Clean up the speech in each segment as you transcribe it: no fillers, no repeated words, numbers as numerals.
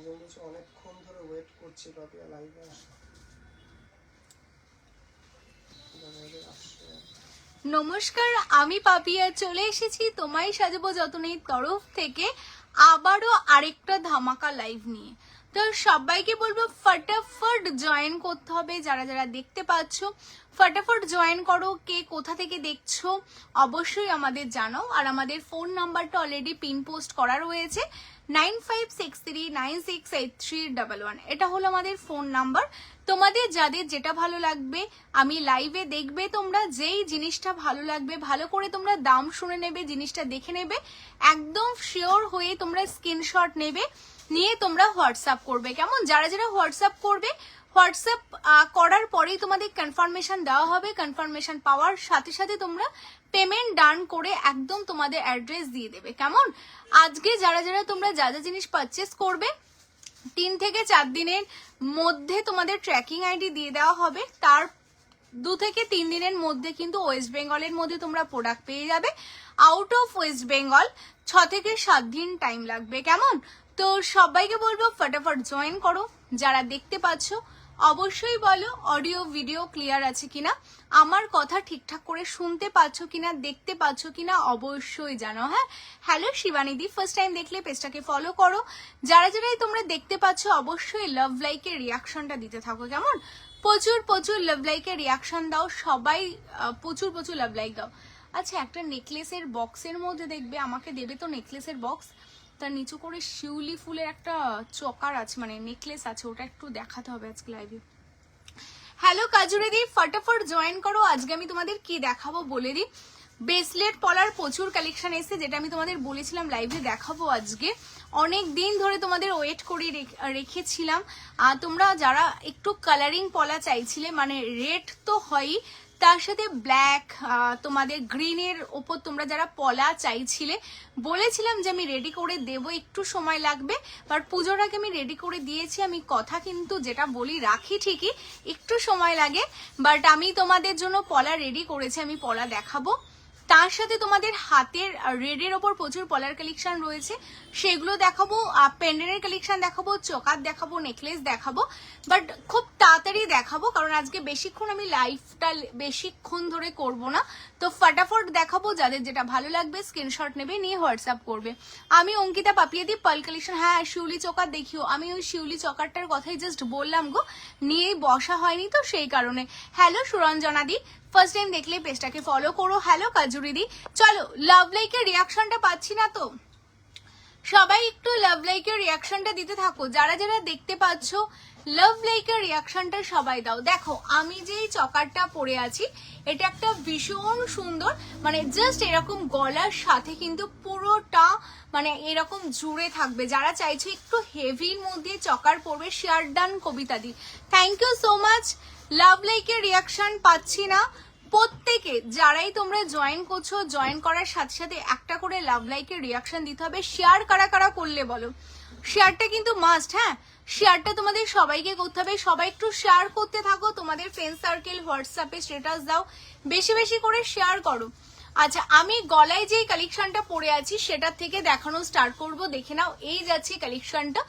বলছে অনেকক্ষণ ধরে ওয়েট করছি পাপিয়া লাইভে আসো। নমস্কার, আমি পাপিয়া চলে এসেছি তোমায় সাজাবো যতনের তরফ থেকে আবারও আরেকটা ধামাকা লাইভ নিয়ে। তো সবাইকে বলবো ফটাফট জয়েন করতে হবে। যারা যারা দেখতে পাচ্ছ ফটাফট জয়েন করো। কে কোথা থেকে দেখছো অবশ্যই আমাদের জানাও। আর আমাদের ফোন নাম্বারটা অলরেডি পিন পোস্ট করা রয়েছে 9563968311। এটা হলো আমাদের ফোন নাম্বার। তোমাদের যাদের যেটা ভালো লাগবে আমি লাইভে দেখবে, তোমরা যেই জিনিসটা ভালো লাগবে ভালো করে তোমরা দাম শুনে নেবে, জিনিসটা দেখে নেবে, একদম শিওর হয়ে তোমরা স্ক্রিনশট নেবে, নিয়ে তোমরা হোয়াটসঅ্যাপ করবে। কেমন? যারা যারা হোয়াটসঅ্যাপ করবে, হোয়াটসঅ্যাপ করার পরেই তোমাদের কনফার্মেশন দেওয়া হবে। কনফার্মেশন পাওয়ার সাথে সাথে তোমরা পেমেন্ট ডান করে একদম তোমাদের অ্যাড্রেস দিয়ে দেবে। কেমন? আজকে যারা যারা তোমরা যা যা জিনিস পারচেস করবে 3 থেকে 4 দিনের মধ্যে তোমাদের ট্র্যাকিং আইডি দিয়ে দেওয়া হবে। তার 2 থেকে 3 দিনের মধ্যে কিন্তু ওয়েস্ট বেঙ্গলের মধ্যে তোমরা প্রোডাক্ট পেয়ে যাবে। আউট অফ ওয়েস্ট বেঙ্গল 6 থেকে 7 দিন টাইম লাগবে। কেমন? তো সবাইকে বলবো ফটাফট জয়েন করো। যারা দেখতে পাচ্ছ অবশ্যই বলো অডিও ভিডিও ক্লিয়ার আছে কিনা, আমার কথা ঠিকঠাক করে শুনতে পাচ্ছ কিনা, দেখতে পাচ্ছ কিনা অবশ্যই জানো। হ্যাঁ, হ্যালো শিবানিদি, ফার্স্ট টাইম দেখলে পেজটাকে ফলো করো। যারা যারাই তোমরা দেখতে পাচ্ছ অবশ্যই লাভ লাইকের রিয়াকশনটা দিতে থাকো। কেমন? প্রচুর প্রচুর লাভ লাইকের রিয়াকশন দাও সবাই, প্রচুর প্রচুর লাভ লাইক দাও। আচ্ছা, একটা নেকলেসের বক্সের মধ্যে দেখবে, আমাকে দেবে তো নেকলেসের বক্স, তার নিচু করে শিউলি ফুলের একটা চকার আছে, মানে নেকলেস আছে, ওটা একটু দেখাতে হবে আজকে লাইভে। হ্যালো কাজুরিদি, ফটাফট জয়েন করো। আজকে আমি তোমাদের কি দেখাবো বলে দিই। ব্রেসলেট পলার প্রচুর কালেকশন এসেছে, যেটা আমি তোমাদের বলেছিলাম লাইভে দেখাবো আজকে। অনেক দিন ধরে তোমাদের ওয়েট করে রেখেছিলাম। তোমরা যারা একটু কালারিং পলা চাইছিলে, মানে রেড তো হয়ই, তার সাথে ব্ল্যাক, তোমাদের গ্রিনের ওপর তোমরা যারা পলা চাইছিলে, বলেছিলাম যে আমি রেডি করে দেব, একটু সময় লাগবে, বাট পুজোর আগে আমি রেডি করে দিয়েছি। আমি কথা কিন্তু যেটা বলি রাখি ঠিকই, একটু সময় লাগে, বাট আমি তোমাদের জন্য পলা রেডি করেছি, আমি পলা দেখাবো। তার সাথে তোমাদের হাতের রেডের ওপর প্রচুর পলার কালেকশন রয়েছে, সেগুলো দেখাবো। পেন্ডেন্টের কালেকশন দেখাবো, চকার দেখাবো, নেকলেস দেখাবো, বাট খুব তাড়াতাড়ি দেখাবো, কারণ আজকে বেশিক্ষণ আমি লাইভটা বেশিক্ষণ ধরে করব না। তো ফটাফট দেখাবো, যাদের যেটা ভালো লাগবে স্ক্রিনশট নেবে, নিয়ে হোয়াটসঅ্যাপ করবে। আমি অঙ্কিতা পাপিয়াদি, পাল কালেকশন। হ্যাঁ, শিউলি চকার দেখিও। আমি ওই শিউলি চকারটার কথাই জাস্ট বললাম গো, নিয়েই বসা হয়নি তো সেই কারণে। হ্যালো সুরঞ্জনাদি, ফার্স্ট টাইম দেখলে পেজটাকে ফলো করো। হ্যালো কাজুরিদি, চলো লাভ লাইকের রিয়াকশনটা পাচ্ছি না তো সবাই একটু লাভ লাইকের রিয়াকশনটা দিতে থাকো। যারা যারা দেখতে পাচ্ছ লাভ লাইকের রিয়াকশনটা সবাই দাও। দেখো আমি যেই চকারটা পরে আছি, এটা একটা ভীষণ সুন্দর, মানে জাস্ট এরকম গলার সাথে কিন্তু পুরোটা মানে এরকম জুড়ে থাকবে। যারা চাইছো একটু হেভির মধ্যে চকার পরবে, শেয়ার ডান কবিতা দি, thank you so much. Love লাইকের রিয়াকশন পাচ্ছি না প্রত্যেকে। যারাই তোমরা জয়েন করছো, জয়েন করার সাথে সাথে একটা করে লাভ লাইকের রিয়াকশন দিতে হবে। শেয়ার কারা কারা করলে বলো? শেয়ারটা কিন্তু মাস্ট। হ্যাঁ, শেয়ারটা তোমাদের সবাইকে করতে হবে। সবাই একটু শেয়ার করতে থাকো, তোমাদের ফ্রেন্ড সার্কেল হোয়াটসঅ্যাপে স্ট্যাটাস দাও, বেশি বেশি করে শেয়ার করো। আচ্ছা, আমি গলায় যেই কালেকশনটা পরে আছি সেটার থেকে দেখানো স্টার্ট করব। দেখে নাও, এই যাচ্ছে কালেকশনটা,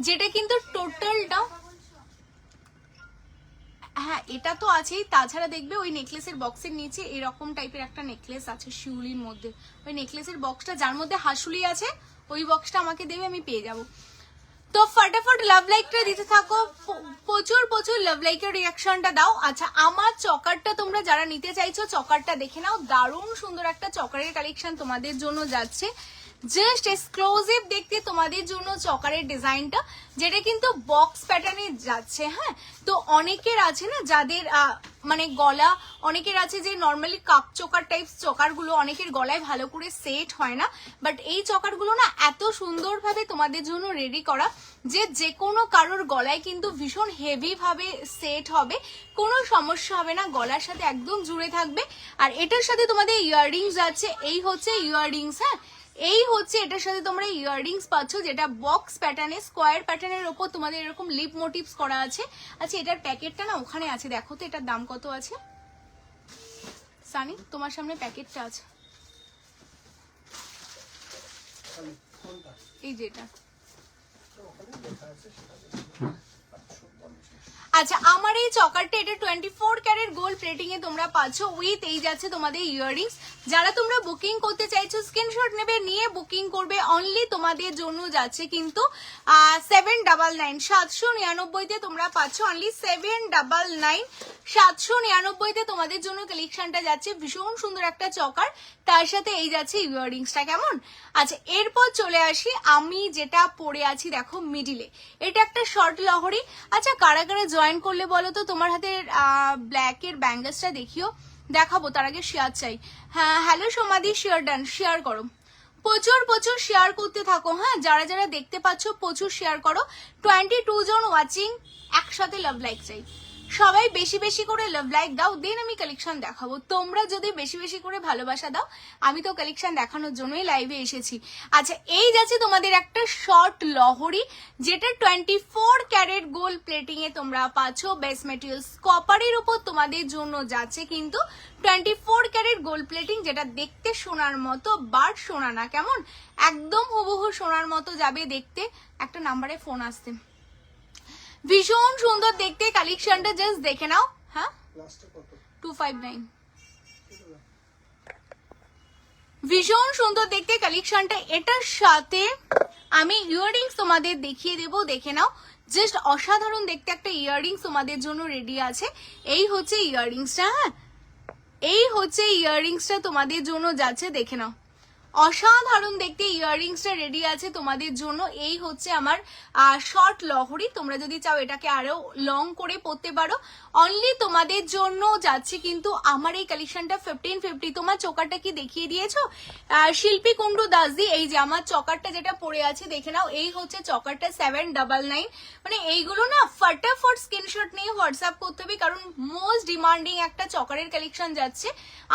যেটা কিন্তু টোটালটা, হ্যাঁ এটা তো আছেই, তাছাড়া দেখবে ওই নেকলেসের বক্সের নিচে এরকম টাইপের একটা নেকলেস আছে শিউলির মধ্যে। ওই নেকলেসের বক্সটা যার মধ্যে হাসুলি আছে, ওই বক্সটা আমাকে দেবে, আমি পেয়ে যাব। তো ফটাফট লাভ লাইকটা দিতে থাকো, প্রচুর প্রচুর লাভ লাইকের রিয়াকশনটা দাও। আচ্ছা, আমার চকারটা তোমরা যারা নিতে চাইছো চকারটা দেখে নাও, দারুণ সুন্দর একটা চকারের কালেকশন তোমাদের জন্য যাচ্ছে, জাস্ট এক্সক্লুসিভ দেখতে তোমাদের জন্য চকারের ডিজাইনটা, যেটা কিন্তু বক্স প্যাটার্নে যাচ্ছে। হ্যাঁ, তো অনেকের আছে না যাদের মানে গলা, অনেকের আছে যে নর্মালি কাপ চকার টাইপ চকারগুলো অনেকের গলায় ভালো করে সেট হয় না, বাট এই চকারগুলো না এত সুন্দরভাবে তোমাদের জন্য রেডি করা যে যে কোনো কারোর গলায় কিন্তু ভীষণ হেভি ভাবে সেট হবে, কোনো সমস্যা হবে না, গলার সাথে একদম জুড়ে থাকবে। আর এটার সাথে তোমাদের ইয়াররিংস আছে, এই হচ্ছে ইয়াররিংস। হ্যাঁ, এই হচ্ছে এটার সাথে তোমরা ইয়াররিংস পাচ্ছ, যেটা বক্স প্যাটার্নে স্কোয়ার প্যাটার্নের ওপর তোমাদের এরকম লিপ মোটিভস করা আছে। আচ্ছা, এটার প্যাকেটটা না ওখানে আছে, দেখো তো এটার দাম কত আছে। সানি, তোমার সামনে প্যাকেটটা আছে, এই যেটা ওখানে লেখা আছে সেটা দেখে নেবে। 850। আচ্ছা আমার এই চকারটা এটা 24 ক্যারেট গোল্ড প্লেটিং এ তোমরা পাচ্ছ উইথ এই যাচ্ছে তোমাদের ইয়াররিংস। যারা তোমরা বুকিং করতে চাইছো স্ক্রিনশট নেবে, নিয়ে বুকিং করবে। অনলি তোমাদের জন্য যাচ্ছে কিন্তু 799 799 তে তোমরা পাচ্ছ। অনলি 799 799 তে তোমাদের জন্য কালেকশনটা যাচ্ছে। ভীষণ সুন্দর একটা চকার, তার সাথে এই যাচ্ছে ইয়াররিংসটা। কেমন? আচ্ছা এরপর চলে আসি আমি যেটা পরে আছি দেখো মিডিলে, এটা একটা শর্ট লহরি। আচ্ছা কারা কারা জয়েন করলে বলো তো? তোমার হাতের ব্ল্যাকের ব্যাঙ্গলসটা দেখিও, দেখাবো তার আগে শেয়ার চাই। হ্যাঁ হ্যালো সমাধি, শেয়ার ডান, শেয়ার করো, প্রচুর প্রচুর শেয়ার করতে থাকো। হ্যাঁ যারা যারা দেখতে পাচ্ছ প্রচুর শেয়ার করো। 22 জন ওয়াচিং, একসাথে লাভ লাইক চাই। সবাই বেশি বেশি করে লাভ লাইক দাও, দেন আমি কালেকশন দেখাবো। তোমরা যদি বেশি বেশি করে ভালোবাসা দাও, আমি তো কালেকশন দেখানোর জন্যই লাইভে এসেছি। আচ্ছা এই যাচ্ছে তোমাদের একটা শর্ট লহরি, যেটা 24 ক্যারেট গোল্ড প্লেটিং এ তোমরা পাচ্ছ। বেস্ট মেটেরিয়ালস কপারের উপর তোমাদের জন্য যাচ্ছে কিন্তু 24 ক্যারেট গোল্ড প্লেটিং, যেটা দেখতে সোনার মতো, বাট সোনা না। কেমন? একদম হুবহু সোনার মতো যাবে দেখতে। একটা নাম্বারে ফোন আসতে, ভীষণ সুন্দর দেখতে কালেকশনটা, জাস্ট দেখে নাও। হ্যাঁ লাস্টে কত? 259। ভীষণ সুন্দর দেখতে কালেকশনটা। এটার সাথে আমি ইয়াররিংস তোমাদের দেখিয়ে দেবো, দেখে নাও। জাস্ট অসাধারণ দেখতে একটা ইয়াররিংস তোমাদের জন্য রেডি আছে। এই হচ্ছে ইয়াররিংসটা। হ্যাঁ এই হচ্ছে ইয়াররিংসটা তোমাদের জন্য যাচ্ছে, দেখে নাও। অসাধারণ দেখতে ইয়াররিংসটা রেডি আছে তোমাদের জন্য। এই হচ্ছে আমার শর্ট লহরি। তোমরা যদি চাও এটাকে আরো লং করে পরতে পারো। অনলি তোমাদের জন্য যাচ্ছে কিন্তু আমার এই কালেকশনটা 1550। তোমার চকারটা কি দেখিয়ে দিয়েছো শিল্পী কুন্ডু দাসদি? এই যে আমার চকারটা যেটা পরে আছে দেখে নাও। এই হচ্ছে চকারটা 799। মানে এইগুলো না ফটাফট স্ক্রিনশট নিয়ে হোয়াটসঅ্যাপ করতে হবে, কারণ মোস্ট ডিমান্ডিং একটা চকারের কালেকশন যাচ্ছে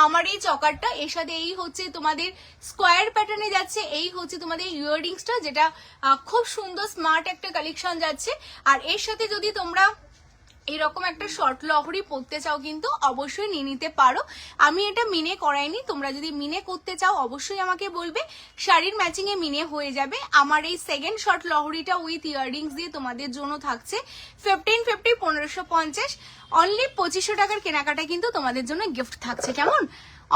আমার এই চকারটা। এর সাথে এই হচ্ছে তোমাদের স্কোয়ার প্যাটার্নে যাচ্ছে। এই হচ্ছে তোমাদের ইয়াররিংসটা, যেটা খুব সুন্দর স্মার্ট একটা কালেকশন যাচ্ছে। আর এর সাথে যদি তোমরা এরকম একটা শর্ট লহরি পরতে চাও কিন্তু অবশ্যই নিয়ে নিতে পারো। আমি এটা মিনে করাইনি, তোমরা যদি মিনে করতে চাও অবশ্যই আমাকে বলবে, শাড়ির ম্যাচিং এ মিনে হয়ে যাবে। আমার এই সেকেন্ড শর্ট লহরিটা উইথ ইয়াররিংস দিয়ে তোমাদের জন্য থাকছে 1550 1550। অনলি 2500 টাকার কেনাকাটা কিন্তু তোমাদের জন্য গিফট থাকছে। কেমন?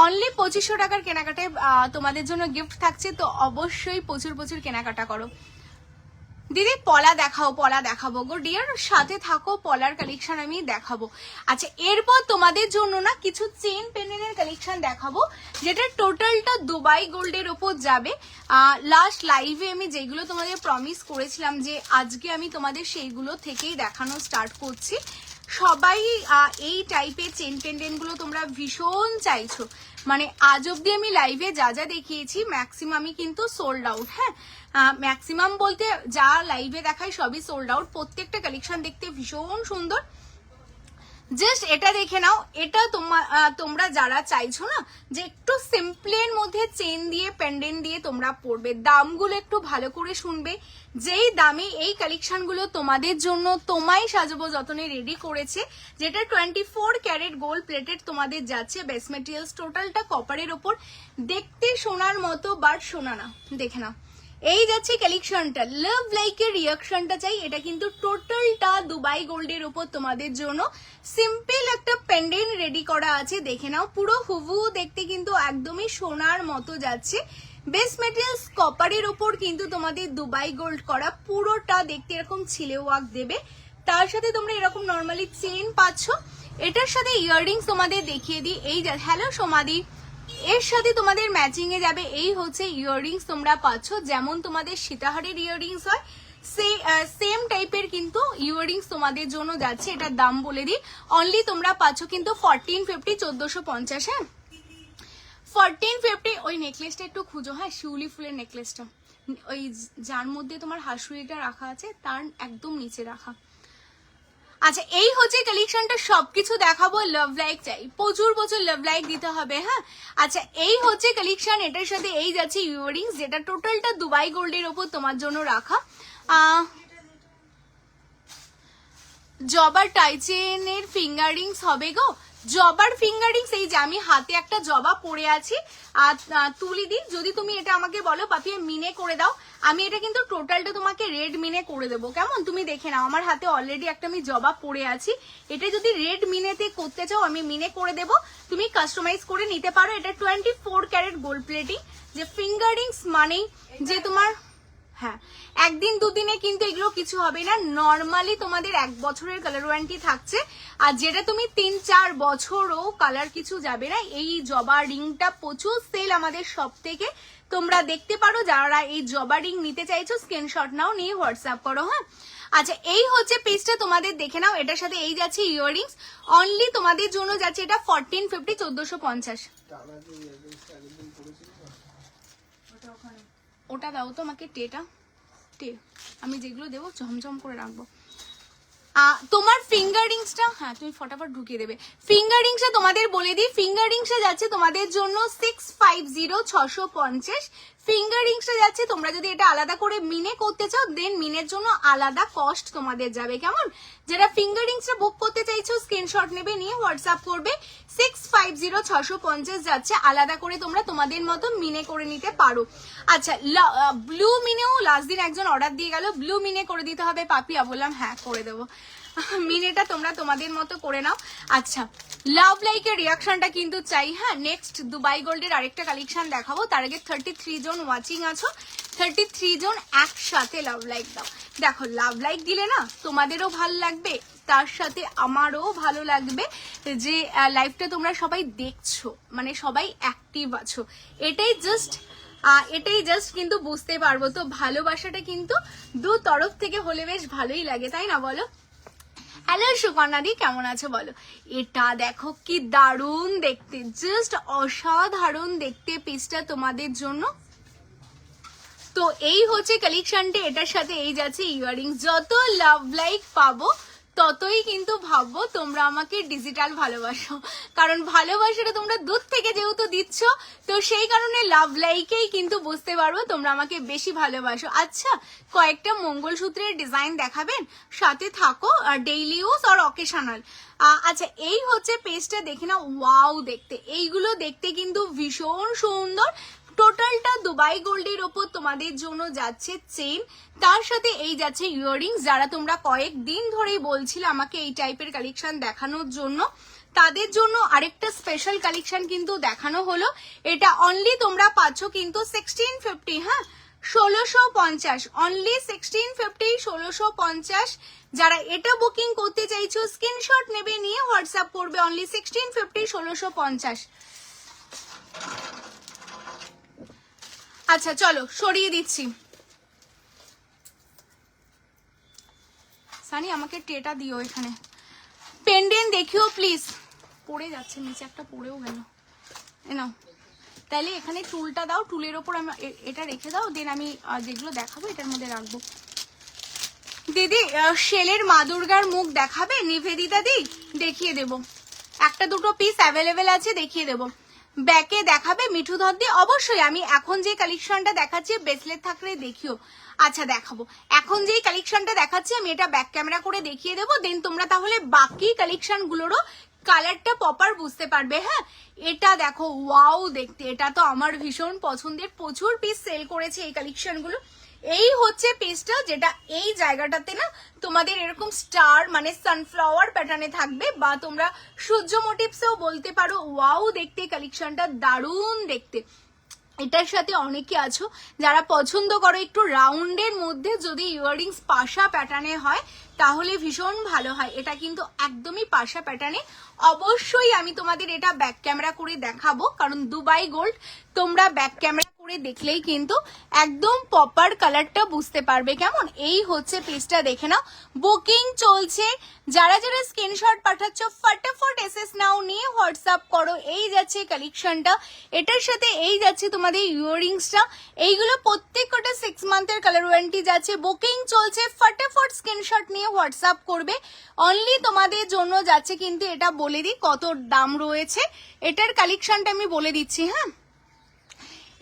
অনলি 2500 টাকার কেনাকাটায় তোমাদের জন্য গিফট থাকছে। তো অবশ্যই প্রচুর প্রচুর কেনাকাটা করো। দিদি পলা দেখাও, পলা দেখাবো গো ডিয়ার, সাথে থাকো, পলার কালেকশন আমি দেখাবো। আচ্ছা এরপর তোমাদের জন্য না কিছু চেন পেন্ডেন্টের কালেকশন দেখাবো, যেটা টোটালটা দুবাই গোল্ডের ওপর যাবে। লাস্ট লাইভে আমি যেগুলো তোমাদের প্রমিস করেছিলাম যে আজকে আমি তোমাদের সেইগুলো থেকেই দেখানো স্টার্ট করছি। সবাই এই টাইপের চেন পেন্ডেন্ট গুলো তোমরা ভীষণ চাইছো। মানে আজ অব্দি আমি লাইভে যা যা দেখিয়েছি ম্যাক্সিমামই কিন্তু সোল্ড আউট। হ্যাঁ ম্যাক্সিমাম বলতে যা লাইভে দেখাই সবই সোল্ড আউট। প্রত্যেকটা কালেকশন দেখতে ভীষণ সুন্দর। জাস্ট এটা দেখে নাও। এটা তোমরা যারা চাইছো না যে একটু সিম্পলের মধ্যে চেন দিয়ে পেন্ডেন্ট দিয়ে তোমরা পরবে, দামগুলো একটু ভালো করে শুনবে। যেই দামে এই কালেকশন গুলো তোমাদের জন্য তোমায় সাজাবো যতনে রেডি করেছে, যেটা 24 ক্যারেট গোল্ড প্লেটেড তোমাদের যাচ্ছে। বেস্ট মেটেরিয়ালস টোটালটা কপারের ওপর, দেখতে সোনার মতো বাট সোনা না। দেখে নাও এই যাচ্ছে কালেকশনটা। লাভ লাইকের রিয়াকশনটা চাই। এটা কিন্তু টোটালটা দুবাই গোল্ডের উপর তোমাদের জন্য সিম্পল একটা পেন্ডেন্ট রেডি করা আছে। দেখে নাও পুরো হুবহু দেখতে কিন্তু একদমই সোনার মতো যাচ্ছে। বেস্ট মেটেরিয়ালস কপারের উপর কিন্তু তোমাদের দুবাই গোল্ড করা, পুরোটা দেখতে এরকম ছিলে ওয়ার্ক দেবে। তার সাথে তোমরা এরকম নর্মালি চেন পাচ্ছ। এটার সাথে ইয়াররিংস তোমাদের দেখিয়ে দিই। এই হ্যালো সমাধি, এর সাথে তোমাদের ম্যাচিং এ যাবে এই হচ্ছে ইয়াররিংস তোমরা পাচ্ছ। যেমন তোমাদের সীতাহারের ইয়াররিংস হয় সেম টাইপের কিন্তু ইয়াররিংস তোমাদের জন্য যাচ্ছে। এটার দাম বলে দিই, অনলি তোমরা পাচ্ছ কিন্তু 1450 1450। হ্যাঁ 1450। ওই নেকলেসটা একটু খুঁজো। হ্যাঁ শিউলি ফুলের নেকলেসটা, ওই যার মধ্যে তোমার হাসুড়িটা রাখা আছে তার একদম নিচে রাখা। আচ্ছা এই হচ্ছে কালেকশনটা, সবকিছু দেখাবো। লাভ লাইক চাই, প্রচুর প্রচুর লাভ লাইক দিতে হবে। হ্যাঁ আচ্ছা এই হচ্ছে কালেকশন। এটার সাথে এই যাচ্ছে ইয়াররিংস, যেটা টোটালটা দুবাই গোল্ডের ওপর তোমার জন্য রাখা। জবার টাইচেনের ফিঙ্গার রিংস হবে গো। জবার ফিঙ্গারিংস, এই যে আমি হাতে একটা জবা পরে আছি আর তুলি দিই। যদি তুমি এটা আমাকে বলো পাপিয়া মিনে করে দাও, আমি এটা কিন্তু টোটালটা তোমাকে রেড মিনে করে দেবো, কেমন? তুমি দেখে নাও আমার হাতে অলরেডি একটা আমি জবা পরে আছি, এটা যদি রেড মিনেতে করতে চাও আমি মিনে করে দেবো, তুমি কাস্টমাইজ করে নিতে পারো। এটা 24 ক্যারেট গোল্ড প্লেটিং। যে ফিঙ্গারিংস মানেই যে তোমার, হ্যাঁ, একদিন দুদিনে কিন্তু এগুলো কিছু হবে না, নর্মালি তোমাদের 1 বছরের কালার ওয়ারেন্টি থাকছে। আর যেটা তুমি 3-4 বছরও কালার কিছু যাবে না। এই জবা রিংটা প্রচুর সেল আমাদের সব থেকে, তোমরা দেখতে পারো। যারা এই জবা রিং নিতে চাইছো স্ক্রিনশট নাও, নিয়ে হোয়াটসঅ্যাপ করো। হ্যাঁ, আচ্ছা এই হচ্ছে পিসটা, তোমাদের দেখে নাও। এটার সাথে এই যাচ্ছে ইয়াররিংস, অনলি তোমাদের জন্য যাচ্ছে এটা 1450, 1450। ওটা দাও তো আমাকে, টেটা টে, আমি যেগুলো দেবো ঝমঝম করে রাখবো। তোমার ফিঙ্গারিংসটা, হ্যাঁ তুমি ফটাফট ঢুকিয়ে দেবে। ফিঙ্গারিংসটা তোমাদের বলে দিই, ফিঙ্গারিংসটা যাচ্ছে তোমাদের জন্য 650, 650। ফিঙ্গারিংসটা যাচ্ছে, তোমরা যদি এটা আলাদা করে মিনে করতে চাও দেন মিনের জন্য আলাদা কস্ট তোমাদের যাবে, কেমন? যারা ফিঙ্গারিংসটা বুক করতে চাইছো স্ক্রিনশট নেবে, নিয়ে হোয়াটসঅ্যাপ করবে। 650, 650 যাচ্ছে, আলাদা করে তোমরা তোমাদের মতো মিনে করে নিতে পারো। আচ্ছা ব্লু মিনেও লাস্ট দিন একজন অর্ডার দিয়ে গেল, ব্লু মিনে করে দিতে হবে পাপিয়া, বললাম হ্যাঁ করে দেবো। মিনেটা তোমরা তোমাদের মতো করে নাও। আচ্ছা লাভ লাইকের রিয়াকশনটা কিন্তু চাই। হ্যাঁ, নেক্সট দুবাই গোল্ডের আরেকটা কালেকশন দেখাবো, তার আগে 33 জন ওয়াচিং আছো, 33 জন একসাথে লাভ লাইক দাও। দেখো লাভ লাইক দিলে না তোমাদেরও ভালো লাগবে, তার সাথে আমারও ভালো লাগবে যে লাইভটা তোমরা সবাই দেখছো, মানে সবাই অ্যাক্টিভ আছো। এটাই জাস্ট কিন্তু বুঝতে পারবো। তো ভালোবাসাটা কিন্তু দু তরফ থেকে হলে বেশ ভালোই লাগে, তাই না বলো? হ্যালো সুকন্যাদি, কেমন আছো বলো? এটা দেখো কি দারুণ দেখতে, জাস্ট অসাধারণ দেখতে পিসটা তোমাদের জন্য। তো এই হচ্ছে কালেকশনটা, এটার সাথে এই যাচ্ছে ইয়াররিংস। যত লাভ লাইক পাবো ততই কিন্তু ভাববো তোমরা আমাকে ডিজিটাল ভালোবাসো, কারণ ভালোবাসাটা তোমরা দূর থেকে যেহেতু দিচ্ছ, তো সেই কারণে লাভ লাইকেই কিন্তু বুঝতে পারবো তোমরা আমাকে বেশি ভালোবাসো। আচ্ছা কয়েকটা মঙ্গলসূত্রের ডিজাইন দেখাবেন, সাথে থাকো, ডেইলি ইউজ আর অকেশনাল। আচ্ছা এই হচ্ছে পেজটা, দেখে না, ওয়াও দেখতে, এইগুলো দেখতে কিন্তু ভীষণ সুন্দর। টোটালটা দুবাই গোল্ডের ওপর তোমাদের জন্য যাচ্ছে চেন, তার সাথে এই যাচ্ছে ইয়াররিংস। যারা তোমরা কয়েকদিন ধরেই বলছিলে আমাকে এই টাইপের কালেকশন দেখানোর জন্য, তাদের জন্য আরেকটা স্পেশাল কালেকশন কিন্তু দেখানো হলো। এটা অনলি তোমরা পাচ্ছ কিন্তু 1650, হ্যাঁ 1650, অনলি 1650, 1650। যারা এটা বুকিং করতে চাইছো স্ক্রিনশট নেবে, নিয়ে হোয়াটসঅ্যাপ করবে, অনলি 1650, 1650। আচ্ছা চলো সরিয়ে দিচ্ছি, সানি আমাকে টেটা দিও এখানে। পেন্ডেন্ট দেখিও প্লিজ, পড়ে যাচ্ছে নিচে, একটা পড়েও গেল। নাও তাহলে এখানে টুলটা দাও, টুলের ওপর আমি এটা রেখে দাও, দেন আমি যেগুলো দেখাবো এটার মধ্যে রাখবো। দিদি শেলের মা দুর্গার মুখ দেখাবে নিবেদিতা দি? দেখিয়ে দেবো, একটা দুটো পিস অ্যাভেলেবেল আছে, দেখিয়ে দেবো। ব্যাকে দেখাবে মিঠু ধর দিয়ে? অবশ্যই, আমি এখন যে কালেকশনটা দেখাচ্ছি ব্রেসলেট থাকলে দেখিও। আচ্ছা দেখাবো, এখন যেই কালেকশনটা দেখাচ্ছি আমি এটা ব্যাক ক্যামেরা করে দেখিয়ে দেবো, দেন তোমরা তাহলে বাকি কালেকশন গুলোরও কালারটা প্রপার বুঝতে পারবে। হ্যাঁ এটা দেখো ওয়াও দেখতে, এটা তো আমার ভীষণ পছন্দের, প্রচুর পিস সেল করেছে এই কালেকশন গুলো। এই হচ্ছে পিসটা, যেটা এই জায়গাটাতে না তোমাদের এরকম স্টার মানে সানফ্লাওয়ার প্যাটার্নে থাকবে, বা তোমরা সূর্য মোটিভসেও বলতে পারো। ওয়াও দেখতে, কালেকশনটা দারুণ দেখতে। এটার সাথে অনেকে আছো যারা পছন্দ করো একটু রাউন্ডের মধ্যে যদি ইয়াররিংস পাশা প্যাটার্নে হয় তাহলে ভীষণ ভালো হয়। এটা কিন্তু একদমই পাশা প্যাটার্নে। অবশ্যই আমি তোমাদের এটা ব্যাক ক্যামেরা করে দেখাবো, কারণ দুবাই গোল্ড তোমরা ব্যাক ক্যামেরা করে দেখলেই কিন্তু একদম প্রপার কালারটা বুঝতে পারবে, কেমন? এই হচ্ছে পিসটা, দেখে নাও। বুকিং চলছে, যারা যারা স্ক্রিনশট পাঠাচ্ছ ফটাফট এসএস নাও, নিয়ে হোয়াটসঅ্যাপ করো। এই যাচ্ছে কালেকশনটা, এটার সাথে এই যাচ্ছে তোমাদের ইয়াররিংসটা। এইগুলো প্রত্যেকটা 6 মান্থের কালার ওয়ারেন্টি যাচ্ছে। বুকিং চলছে, ফটাফট স্ক্রিনশট নিয়ে হোয়াটসঅ্যাপ করবে। অনলি তোমাদের জন্য যাচ্ছে কিন্তু, এটা বলে দিই কত দাম রয়েছে এটার, কালেকশনটা আমি বলে দিচ্ছি। হ্যাঁ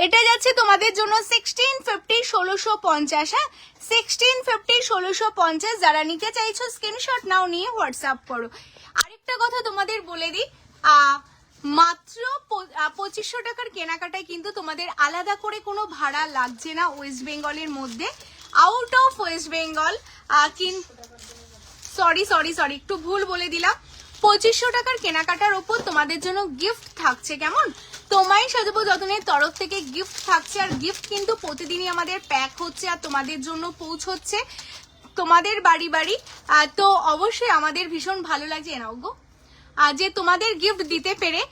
এটা যাচ্ছে তোমাদের জন্য 1650, 1650, হ্যাঁ 1650, 1650। যারা নিতে চাইছো স্ক্রিনশট নাও, নিয়ে হোয়াটসঅ্যাপ করো। আরেকটা কথা তোমাদের বলে দিই, মাত্র 2500 টাকার কেনাকাটায় কিন্তু তোমাদের আলাদা করে কোনো ভাড়া লাগছে না ওয়েস্ট বেঙ্গলের মধ্যে, out of West Bengal. Sorry একটু ভুল বলে দিলাম। 2500 টাকার কেনাকাটার ওপর তোমাদের জন্য গিফট থাকছে, কেমন? তোমায় সাজাবো যতনের তরফ থেকে গিফট থাকছে, আর গিফট কিন্তু প্রতিদিনই আমাদের প্যাক হচ্ছে আর তোমাদের জন্য পৌঁছচ্ছে তোমাদের বাড়ি বাড়ি। তো অবশ্যই আমাদের ভীষণ ভালো লাগছে নাও গো যে তোমাদের গিফট দিতে পেরে।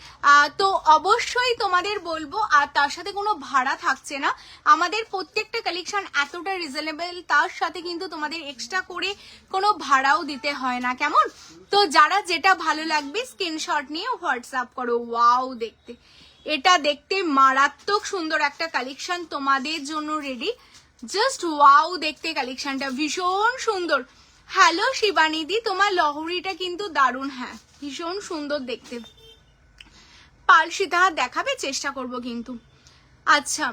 তো অবশ্যই তোমাদের বলবো, আর তার সাথে কোনো ভাড়া থাকছে না। আমাদের প্রত্যেকটা কালেকশন এতটা রিজনেবল, তার সাথে কিন্তু তোমাদের এক্সট্রা করে কোনো ভাড়াও দিতে হয় না, কেমন? তো যারা যেটা ভালো লাগবে স্ক্রিনশট নিয়ে হোয়াটসঅ্যাপ করো। ওয়াও, দেখতে এটা দেখতে মারাত্মক সুন্দর একটা কালেকশন তোমাদের জন্য রেডি। জাস্ট ওয়াও, দেখতে কালেকশনটা ভীষণ সুন্দর। হ্যালো শিবানিদি, তোমার লহরিটা কিন্তু দারুণ, হ্যাঁ ভীষণ সুন্দর দেখতে। পালসিতা দেখাবে, চেষ্টা করব কিন্তু। আচ্ছা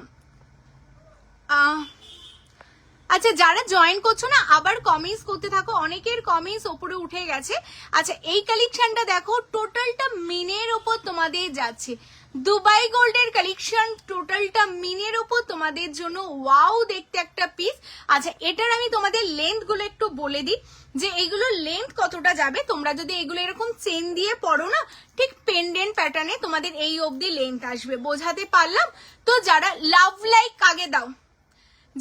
আচ্ছা, যারা জয়েন করছো না আবার কমেন্টস করতে থাকো, অনেকের কমেন্টস ওপরে উঠে গেছে। আচ্ছা, এই কালেকশনটা দেখো, টোটালটা মিনের ওপর তোমাদের যাচ্ছে। দুবাই গোল্ডের কালেকশন, টোটালটা মিনের ওপর তোমাদের জন্য। ওয়াও, দেখতে একটা পিস। আচ্ছা, এটার আমি তোমাদের লেন্থ গুলো একটু বলে দিই যে এগুলো লেন্থ কতটা যাবে। তোমরা যদি এগুলো এরকম চেন দিয়ে পড়ো না, ঠিক পেন্ডেন্ট প্যাটার্নে তোমাদের এই অবধি লেন্থ আসবে। বোঝাতে পারলাম তো? যারা লাভ লাইক আগে দাও,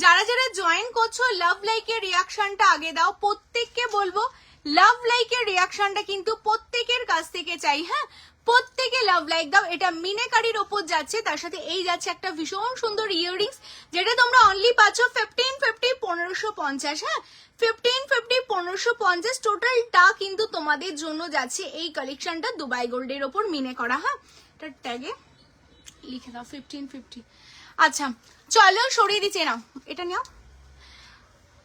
যারা যারা জয়েন করছো লাভ লাইকের রিয়াকশনটা আগে দাও। প্রত্যেককে বলবো লাভ লাইকের রিয়াকশনটা কিন্তু প্রত্যেকের কাছ থেকে চাই, হ্যাঁ প্রত্যেকে লাভ লাইক দাও। এটা মিনেকারির ওপর যাচ্ছে, তার সাথে এই যাচ্ছে একটা ভীষণ সুন্দর ইয়াররিংস, যেটা তোমরা অনলি পাচ্ছ 1550 1550, হ্যাঁ 1550 1550। টোটালটা কিন্তু তোমাদের জন্য যাচ্ছে এই কালেকশনটা দুবাই গোল্ডের ওপর মিনে করা, হ্যাঁ এটা ট্যাগে লিখে দাও 1550। আচ্ছা চলো সরিয়ে দিচ্ছি, নাও এটা নাও।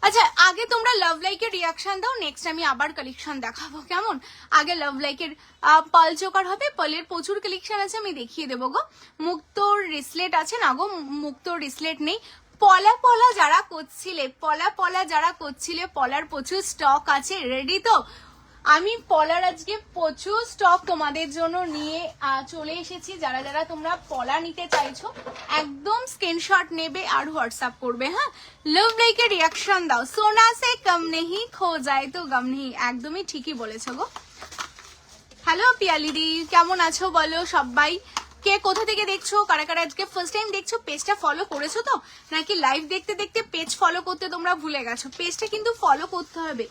আচ্ছা, আগে তোমরা লাভ লাইকের রিয়াকশন দাও, নেক্সট আমি আবার কালেকশন দেখাবো, কেমন? আগে লাভ লাইকের পাল চোকার হবে, পালের প্রচুর কালেকশন আছে, আমি দেখিয়ে দেবো গো। মুক্তোর রিসলেট আছে না গো, মুক্তোর রিসলেট নেই। পলা পলা যারা করছিলে, পলা যারা করছিলে, পলার প্রচুর স্টক আছে, রেডি তো? আমি পলার আজকে প্রচুর স্টক তোমাদের জন্য নিয়ে চলে এসেছি। যারা যারা তোমরা পলা নিতে চাইছো একদম স্ক্রিনশট নেবে আর হোয়াটসঅ্যাপ করবে, হ্যাঁ লাভ লাইকের রিয়াকশন দাও। সোনা সে কম নেহি, খো যায় তো গম নেহি, একদমই ঠিকই বলেছো গো। হ্যালো পিয়ালিদি, কেমন আছো বলো সবাই? কে কোথা থেকে দেখছো, কারা কারা আজকে ফার্স্ট টাইম দেখছো? পেজটা ফলো করেছো তো, নাকি লাইভ দেখতে দেখতে পেজ ফলো করতে তোমরা ভুলে গেছো? পেজটা কিন্তু ফলো করতে হবে।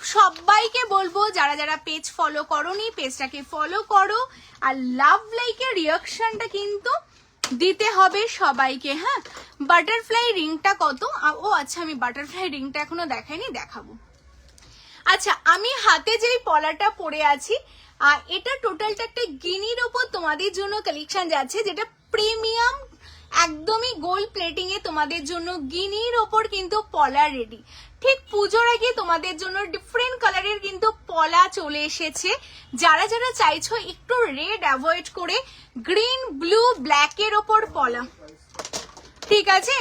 সবাইকে বলবো যারা যারা পেজ ফলো করোনি পেজটাকে ফলো করো, আর লাভ লাইকের রিয়াকশনটা কিন্তু দিতে হবে সবাইকে, হ্যাঁ। বাটারফ্লাই রিংটা কত? ও আচ্ছা, আমি বাটারফ্লাই রিংটা এখনো দেখাইনি, দেখাবো। আচ্ছা, আমি হাতে যেই পলাটা পরে আছি এটা টোটালটা একটা গিনির ওপর তোমাদের জন্য কালেকশন যাচ্ছে, যেটা প্রিমিয়াম একদমই গোল্ড প্লেটিং এ তোমাদের জন্য গিনির ওপর কিন্তু পলা রেডি। ঠিক পুজোর আগে তোমাদের জন্য ডিফারেন্ট কালারের কিন্তু পলা চলে এসেছে। যারা যারা চাইছো একটু রেড অ্যাভয়েড করে গ্রিন ব্লু ব্ল্যাক এর ওপর পলা, ঠিক আছে,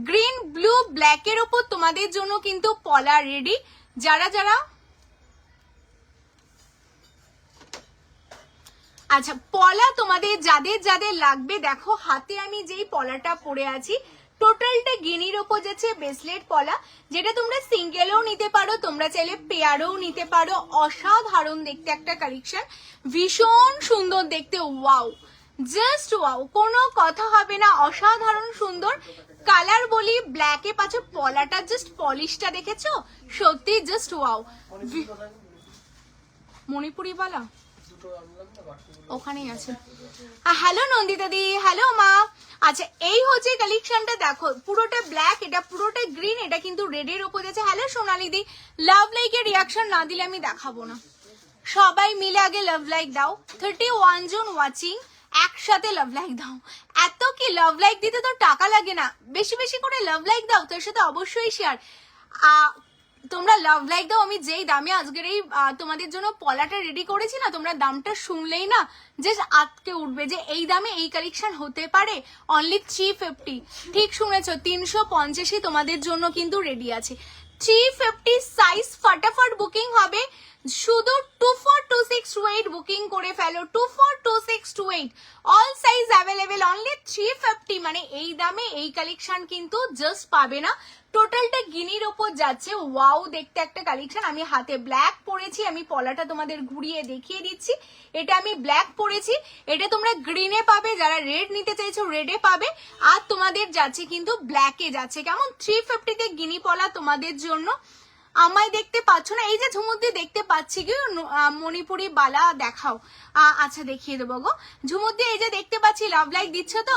গ্রিন ব্লু ব্ল্যাক এর ওপর তোমাদের জন্য কিন্তু পলা রেডি। যারা যারা আচ্ছা, পলা তোমাদের যাদের যাদের লাগবে, দেখো হাতে আমি যেই পলাটা পরে আছি টোটালটা গিনির ওপর যাচ্ছে ব্রেসলেট পলা, যেটা তোমরা সিঙ্গেলও নিতে পারো, তোমরা চাইলে পেয়ারও নিতে পারো। অসাধারণ দেখতে একটা কালেকশন, ভীষণ সুন্দর দেখতে। ওয়াও, জাস্ট ওয়াও, কোনো কথা হবে না, অসাধারণ সুন্দর কালার বলি। ব্ল্যাকে পাচ্ছ, পলাটা জাস্ট পলিশটা দেখেছো, সত্যি জাস্ট ওয়াও। মণিপুরি বালা ওখানেই আছে। হ্যালো নন্দিতা দি, হ্যালো মা। আচ্ছা, এই হচ্ছে কালেকশনটা, দেখো পুরোটা ব্ল্যাক, এটা পুরোটা গ্রিন, এটা কিন্তু রেড এর উপর আছে। হ্যালো সোনালি দি, লাভ লাইকের রিয়াকশন না দিলে আমি দেখাবো না। সবাই মিলে আগে লাভ লাইক দাও। 31 জন ওয়াচিং, একসাথে লাভ লাইক দাও। এত কি লাভ লাইক দিতে তো টাকা লাগে না, বেশি বেশি করে লাভ লাইক দাও, তার সাথে অবশ্যই শেয়ার। তোমরা লাভ লাইক দাও। আমি যেই দামে আজকের এই তোমাদের জন্য পলাটা রেডি করেছি না, তোমরা দামটা শুনলেই না যে আটকে উঠবে যে এই দামে এই কালেকশন হতে পারে। অনলি 350, ঠিক শুনেছো, 350 তোমাদের জন্য কিন্তু রেডি আছে। 350 সাইজ, ফাটাফাট বুকিং হবে। শুধু 242628 বুকিং করে ফেলো, 242628। All size available, only 350। মানে এই দামে এই কালেকশন কিন্তু জাস্ট পাবে না। টোটালটা গিনির ওপর যাচ্ছে। ওয়াও দেখতে একটা কালেকশন। আমি হাতে ব্ল্যাক পরেছি, আমি পলাটা তোমাদের ঘুরিয়ে দেখিয়ে দিচ্ছি। এটা আমি ব্ল্যাক পরেছি, এটা তোমরা গ্রিনে পাবে, যারা রেড নিতে চাইছো রেডে পাবে, আর তোমাদের যাচ্ছে কিন্তু ব্ল্যাকে যাচ্ছে। কেমন 350 তে গিনি পলা তোমাদের জন্য। আমায় দেখতে পাচ্ছ না? এই যে ঝুমুদ্দি দেখতে পাচ্ছি কি? মণিপুরি বালা দেখাও। আচ্ছা দেখিয়ে দেবো গো ঝুমুদ্দি, এই যে দেখতে পাচ্ছি লাভ লাইক দিচ্ছ তো।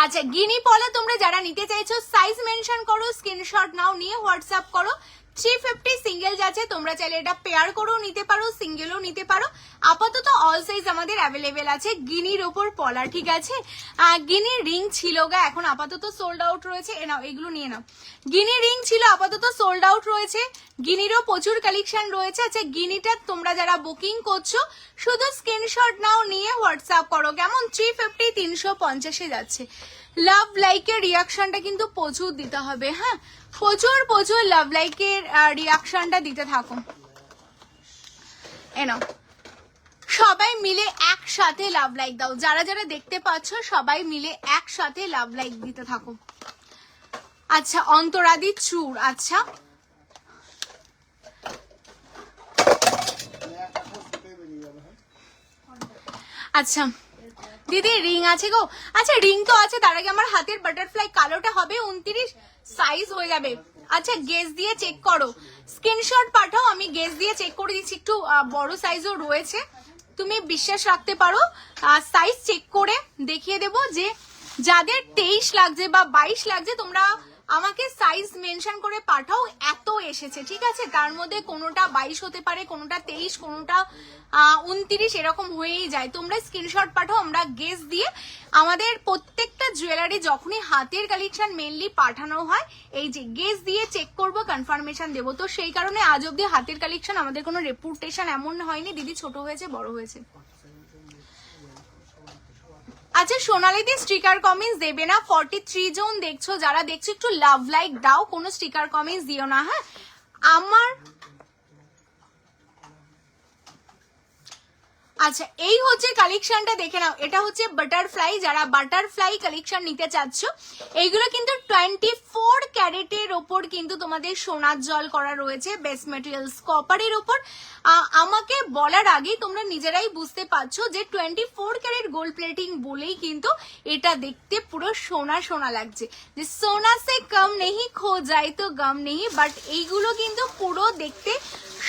আচ্ছা গিনি পলা তোমরা যারা নিতে চাইছো সাইজ মেনশন করো, স্ক্রিনশট নাও, নিয়ে হোয়াটসঅ্যাপ করো। 350 সিঙ্গেল যাচ্ছে, তোমরা চাইলে এটা পেয়ার করেও নিতে পারো, সিঙ্গেলও নিতে পারো। আপাতত অল সাইজ আমাদের অ্যাভেলেবেল আছে গিনির ওপর পলা, ঠিক আছে। গিনির রিং ছিল গা, এখন আপাতত সোল্ড আউট রয়েছে। এ নাও এগুলো নিয়ে নাও। গিনি রিং ছিল, আপাতত সোল্ড আউট রয়েছে। গিনিরও প্রচুর কালেকশন রয়েছে। আচ্ছা গিনিটা তোমরা যারা বুকিং করছো শুধু স্ক্রিনশট নাও, নিয়ে হোয়াটসঅ্যাপ করো। কেমন 350 350 যাচ্ছে। লাভ লাইকের রিয়াকশনটা কিন্তু প্রচুর দিতে হবে, হ্যাঁ প্রচুর প্রচুর লাভ লাইকের রিয়াকশনটা দিতে থাকো। এনাও সবাই মিলে একসাথে লাভ লাইক দাও, যারা যারা দেখতে পাচ্ছ সবাই মিলে একসাথে লাভ লাইক দিতে থাকো। আচ্ছা অন্তরাদি চুর, আচ্ছা আচ্ছা দিদি রিং আছে গো। আচ্ছা রিং তো আছে, তার আগে আমার হাতের বাটারফ্লাই কালোটা হবে 29 সাইজ হয়ে যাবে। আচ্ছা গেজ দিয়ে চেক করো, স্ক্রিনশট পাঠাও, আমি গেজ দিয়ে চেক করে দিচ্ছি। একটু বড় সাইজও রয়েছে, তুমি বিশ্বাস রাখতে পারো। সাইজ চেক করে দেখিয়ে দেবো। যে যাদের 23 লাগছে বা 22 লাগছে তোমরা আমাকে সাইজ মেনশন করে পাঠাও। এত এসেছে, ঠিক আছে, তার মধ্যে কোনোটা 22 হতে পারে, কোনোটা 23, কোনোটা 29 এরকম হয়েই যায়। তোমরা স্ক্রিনশট পাঠাও, আমরা গেস দিয়ে আমাদের প্রত্যেকটা জুয়েলারি যখনই হাতের কালেকশন মেনলি পাঠানো হয় এই যে গেস দিয়ে চেক করব, কনফার্মেশন দেবো। তো সেই কারণে আজ অব্দি হাতের কালেকশন আমাদের কোনো রেপুটেশন এমন হয়নি দিদি ছোট হয়েছে বড় হয়েছে। আচ্ছা সোনালিদি স্টিকার কমেন্টস দেবে না। 43 জন দেখছো, যারা দেখছো একটু লাভ লাইক দাও, কোনো স্টিকার কমেন্টস দিও না, হ্যাঁ। আমার আচ্ছা এই হচ্ছে কালেকশনটা, দেখে নাও। এটা হচ্ছে বাটারফ্লাই, যারা বাটারফ্লাই কালেকশন নিতে চাচ্ছ এইগুলো কিন্তু 24 ক্যারেটের ওপর কিন্তু তোমাদের সোনার জল করা রয়েছে, বেস্ট মেটেরিয়ালস কপারের ওপর। আমাকে বলার আগেই তোমরা নিজেরাই বুঝতে পারছো যে 24 ক্যারেট গোল্ড প্লেটিং বলেই কিন্তু এটা দেখতে পুরো সোনা সোনা লাগছে। যে সোনা সে কম নেই খো যায় তো গম নেই, বাট এইগুলো কিন্তু পুরো দেখতে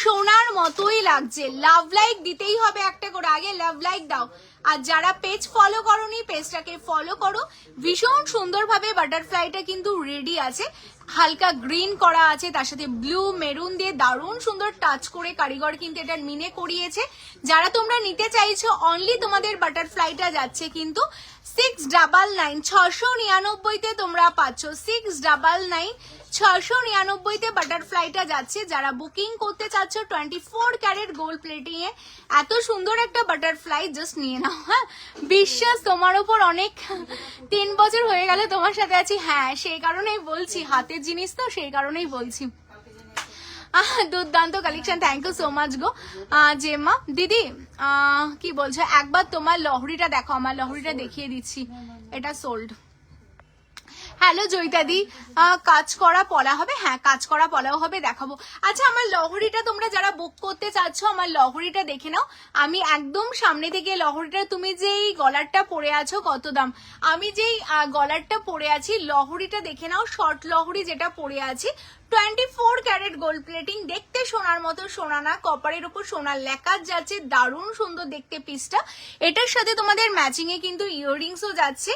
সোনার মতোই লাগছে। লাভ লাইক দিতেই হবে একটা করে, আগে লাভ লাইক দাও। আর যারা পেজ ফলো করোনি পেজটাকে ফলো করো। ভীষণ সুন্দরভাবে বাটারফ্লাইটা কিন্তু রেডি আছে, হালকা গ্রিন করা আছে, তার সাথে ব্লু মেরুন দিয়ে দারুণ সুন্দর টাচ করে কারিগর কিন্তু এটা মিনে করিয়েছে। যারা তোমরা নিতে চাইছো অনলি তোমাদের বাটারফ্লাইটা যাচ্ছে কিন্তু 699 699 তোমরা পাচ্ছ। 699 699 বাটারফ্লাইটা যাচ্ছে। যারা বুকিং করতে চাচ্ছ 24 ক্যারেট গোল্ড প্লেটিং এ এত সুন্দর একটা বাটারফ্লাই জাস্ট নিয়ে নাও, হ্যাঁ। বিশ্বাস তোমার উপর অনেক, 3 বছর হয়ে গেল তোমার সাথে আছি, হ্যাঁ সেই কারণেই বলছি, হাতের জিনিস তো সেই কারণেই বলছি। দুর্দান্ত collection, thank you so much গো জেমা দিদি। কি বলছো, একবার তোমার লহরিটা দেখো, আমার লহরিটা দেখিয়ে দিচ্ছি, এটা সোল্ড। হ্যালো জয়িতাদি, কাজ করা পলা হবে, হ্যাঁ কাজ করা পলাও হবে, দেখাবো। আচ্ছা আমার লহরিটা তোমরা যারা বুক করতে চাচ্ছ আমার লহরিটা দেখে নাও। আমি একদম সামনে থেকে লহরিটা, তুমি যেই গলারটা পরে আছো কত দাম, আমি যেই গলারটা পরে আছি লহরিটা দেখে নাও, শর্ট লহরি যেটা পরে আছি 24 ক্যারেট গোল্ড প্লেটিং, দেখতে সোনার মতো, সোনা না কপারের উপর সোনার লেকার যাচ্ছে, দারুণ সুন্দর দেখতে পিসটা। এটার সাথে তোমাদের ম্যাচিং এ কিন্তু ইয়াররিংসও যাচ্ছে।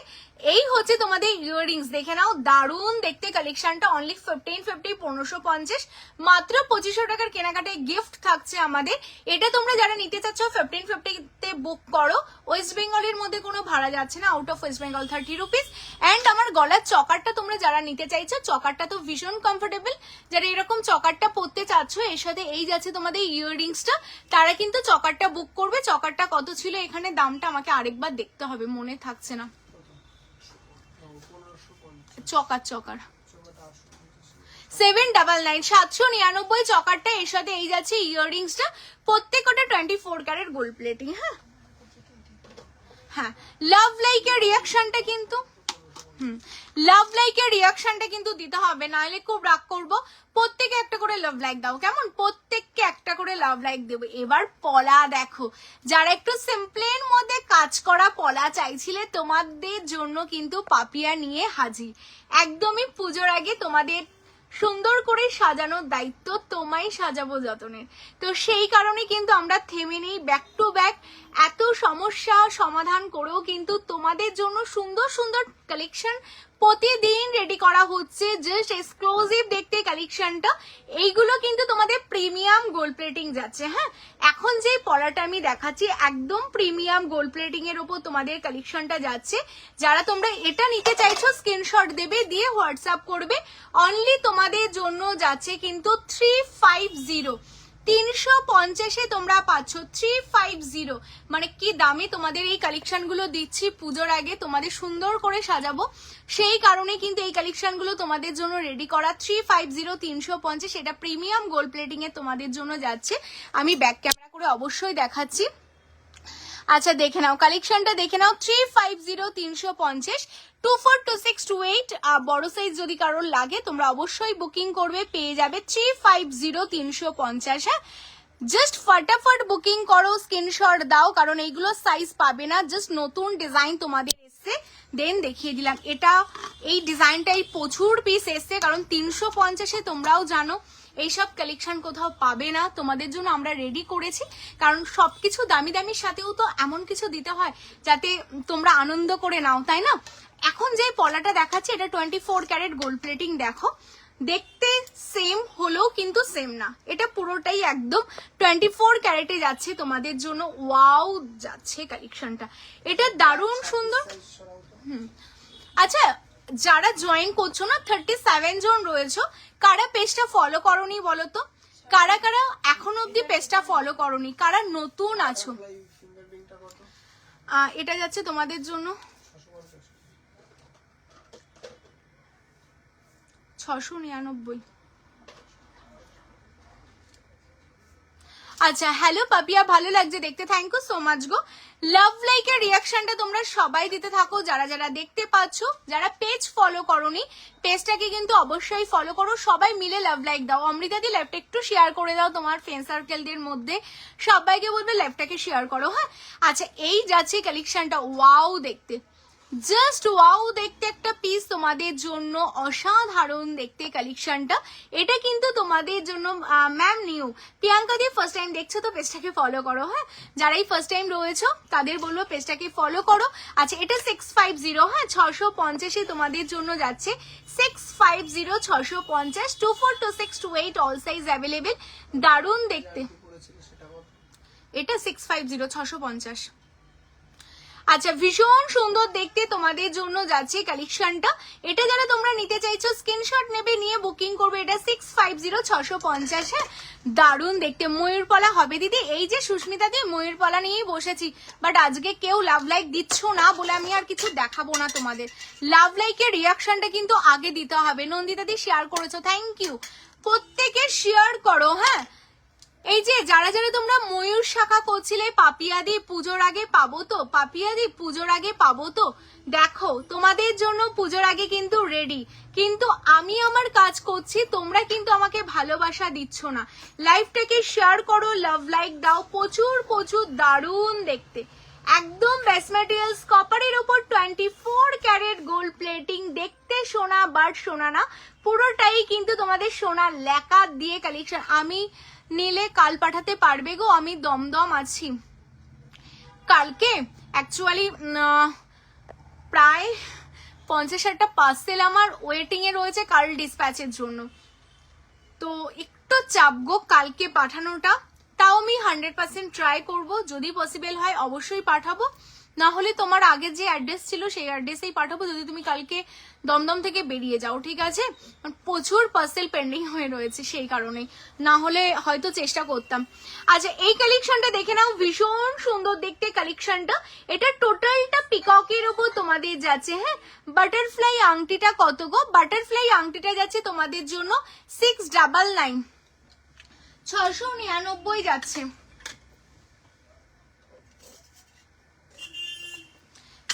এই হচ্ছে তোমাদের ইয়াররিংস, দেখে নাও দারুণ দেখতে কালেকশনটা। অনলি 1550 1550 মাত্র 2500 টাকার কেনাকাটায় গিফট থাকছে আমাদের। এটা তোমরা যারা নিতে চাচ্ছ 1550 তে বুক করো। ওয়েস্ট বেঙ্গলের মধ্যে কোনো ভাড়া যাচ্ছে না, out of West Bengal 30 rupees. And আমার গলার চকারটা তোমরা যারা নিতে চাইছো, চকারটা তো ভীষণ কমফোর্টেবল, যারা এরকম চকারটা পরতে চাচ্ছ এর সাথে এই যাচ্ছে তোমাদের ইয়াররিংসটা, তারা কিন্তু চকারটা বুক করবে। চকারটা কত ছিল এখানে দামটা আমাকে আরেকবার দেখতে হবে, মনে থাকছে না। চকার 799 799 চকারটা, এর সাথে এই যাচ্ছে ইয়াররিংসটা, প্রত্যেকটা 24 ক্যারেট গোল্ড প্লেটিং। হ্যাঁ হ্যাঁ, লাভ লাইকের রিয়াকশনটা কিন্তু লাভ লাইকের রিয়াকশনটা কিন্তু দিতে হবে, নাহলে খুব রাগ করবো। প্রত্যেকে একটা করে লাভ লাইক দাও, কেমন? প্রত্যেককে একটা করে লাভ লাইক দেবো। এবার পলা দেখো, যারা একটু সিম্পলের মধ্যে কাজ করা পলা চাইছিলে, তোমাদের জন্য কিন্তু পাপিয়া নিয়ে হাজির। একদমই পুজোর আগে তোমাদের সুন্দর করে সাজানোর দায়িত্ব তোমায় সাজাবো যতনের। তো সেই কারণে কিন্তু আমরা থেমে নেই, ব্যাক টু ব্যাক এত সমস্যা সমাধান করেও কিন্তু তোমাদের জন্য সুন্দর সুন্দর কালেকশন প্রতিদিন রেডি করা হচ্ছে। জাস্ট এক্সক্লুসিভ দেখতে কালেকশনটা, এইগুলো কিন্তু তোমাদের প্রিমিয়াম গোল্ড প্লেটিং যাচ্ছে। হ্যাঁ, এখন যে পলাটা আমি দেখাচ্ছি একদম প্রিমিয়াম গোল্ড প্লেটিং এর উপর তোমাদের কালেকশনটা যাচ্ছে। যারা তোমরা এটা নিতে চাইছো স্ক্রিনশট দেবে, দিয়ে হোয়াটসঅ্যাপ করবে। অনলি তোমাদের জন্য যাচ্ছে কিন্তু 350, 350-এ তোমরা পাচ্ছ 350। মানে কি দামে তোমাদের এই কালেকশন গুলো দিচ্ছি পুজোর আগে, তোমাদের সুন্দর করে সাজাবো, সেই কারণে কিন্তু এই কালেকশন গুলো তোমাদের জন্য রেডি করা। 350, 350, এটা প্রিমিয়াম গোল্ড প্লেটিং এ তোমাদের জন্য যাচ্ছে। আমি ব্যাক ক্যামেরা করে অবশ্যই দেখাচ্ছি। আচ্ছা দেখে নাও কালেকশনটা, দেখে নাও। 350, 350, 242628 বড় সাইজ যদি কারোর লাগে তোমরা অবশ্যই বুকিং করবে, পেয়ে যাবে 350, 350। হ্যাঁ, জাস্ট ফটাফট বুকিং করো, স্ক্রিনশট দাও, কারণ এইগুলো সাইজ পাবে না। জাস্ট নতুন ডিজাইন তোমাদের এসছে, দেন দেখিয়ে দিলাম। এটা এই ডিজাইনটাই প্রচুর পিস এসছে, কারণ 350-এ তোমরাও জানো এইসব কালেকশন কোথাও পাবে না, তোমাদের জন্য আমরা রেডি করেছি। কারণ সবকিছু দামি দামির সাথেও তো এমন কিছু দিতে হয় যাতে তোমরা আনন্দ করে নাও, তাই না? এখন যে পলাটা দেখাচ্ছি এটা 24 ক্যারেট গোল্ড প্লেটিং। দেখো, দেখতে সেম হলেও কিন্তু সেম না, এটা পুরোটাই একদম 24 ক্যারেটে যাচ্ছে তোমাদের জন্য। ওয়াও যাচ্ছে কালেকশনটা, এটা দারুণ সুন্দর। আচ্ছা, যারা জয়েন করছো না, 37 জন রয়েছো, কারা পেজটা ফলো করোনি বলো তো? কারা কারা এখন অব্দি পেজটা ফলো করোনি? কারা নতুন আছো? এটা যাচ্ছে তোমাদের জন্য 699। আচ্ছা, হ্যালো পাপিয়া, ভালো লাগছে দেখতে, থ্যাংক ইউ সো মাচ গো। লাভ লাইকের রিয়াকশনটা তোমরা সবাই দিতে থাকো, যারা যারা দেখতে পাচ্ছ। যারা পেজ ফলো করোনি, পেজটাকে কিন্তু অবশ্যই ফলো করো, সবাই মিলে লাভ লাইক দাও। অমৃতা দি ল্যাপটা একটু শেয়ার করে দাও তোমার ফ্রেন্ড সার্কেলদের মধ্যে, সবাইকে বলবে ল্যাপটাকে শেয়ার করো। হ্যাঁ, আচ্ছা এই যাচ্ছে কালেকশনটা, ওয়াও দেখতে, জাস্ট ওয়াও দেখতে একটা পিস তোমাদের জন্য, অসাধারণ দেখতে কালেকশনটা। এটা কিন্তু তোমাদের জন্য ma'am new. Priyanka the first time দেখছো তো পেজটাকে ফলো করো। হ্যাঁ, যারাই ফার্স্ট টাইম রয়েছো তাদের বলবো পেজটাকে ফলো করো। আচ্ছা, এটা 650, হ্যাঁ 650-এ তোমাদের জন্য যাচ্ছে। 650, 650, 242628 অল সাইজ অ্যাভেলেবেল, দারুণ দেখতে। এটা 650, 650। আচ্ছা, ভীষণ সুন্দর দেখতে তোমাদের জন্য যাচ্ছে কালেকশনটা। এটা যারা তোমরা নিতে চাইছো স্ক্রিনশট নেবে, নিয়ে বুকিং করবে। এটা 650, 650। হ্যাঁ, দারুণ দেখতে। ময়ূরপলা হবে দিদি, এই যে সুস্মিতা দি ময়ূরপলা নিয়েই বসেছি, বাট আজকে কেউ লাভ লাইক দিচ্ছ না বলে আমি আর কিছু দেখাবো না তোমাদের। লাভ লাইকের রিয়াকশনটা কিন্তু আগে দিতে হবে। নন্দিতা দি শেয়ার করেছো, থ্যাংক ইউ। প্রত্যেকে শেয়ার করো। হ্যাঁ, এই যে যারা যারা তোমরা ময়ূর শাখা করছিলে, পাপিয়াদি পুজোর আগে পাবো তো, পাপিয়াদি পুজোর আগে পাবো তো, দেখো তোমাদের জন্য পুজোর আগে কিন্তু রেডি। কিন্তু আমি আমার কাজ করছি, তোমরা কিন্তু আমাকে ভালোবাসা দিচ্ছ না। লাইভটাকে শেয়ার করো, লাভ লাইক দাও, প্রচুর প্রচুর দারুণ দেখতে। একদম বেস্ট ম্যাটেরিয়ালস, কপারের উপর 24 ক্যারেট গোল্ড প্লেটিং, দেখতে সোনা বাট সোনা না, পুরোটাই কিন্তু তোমাদের সোনা লেখা দিয়ে কালেকশন। আমি নিলে কাল পাঠাতে পারবে গো? আমি দমদম আছি কালকে। অ্যাকচুয়ালি প্রায় 50-60টা পার্সেল আমার ওয়েটিং এ রয়েছে কাল ডিসপ্যাচের জন্য, তো একটু চাপ গো কালকে পাঠানোটা। তাও আমি 100% ট্রাই করব, যদি পসিবল হয় অবশ্যই পাঠাবো। না হলে তোমার আগে যে অ্যাড্রেস ছিল সেই অ্যাড্রেসেই পাঠাবো, যদি তুমি কালকে দমদম থেকে বেরিয়ে যাও, ঠিক আছে? প্রচুর পার্সেল পেন্ডিং হয়ে রয়েছে সেই কারণে, না হলে হয়তো চেষ্টা করতাম। আচ্ছা, এই কালেকশনটা দেখে নাও, ভীষণ সুন্দর দেখতে কালেকশনটা। এটা টোটালটা পিককের ওপর তোমাদের যাচ্ছে, হ্যাঁ। বাটারফ্লাই আংটিটা কত গো? বাটারফ্লাই আংটিটা যাচ্ছে তোমাদের জন্য 699, 699 যাচ্ছে,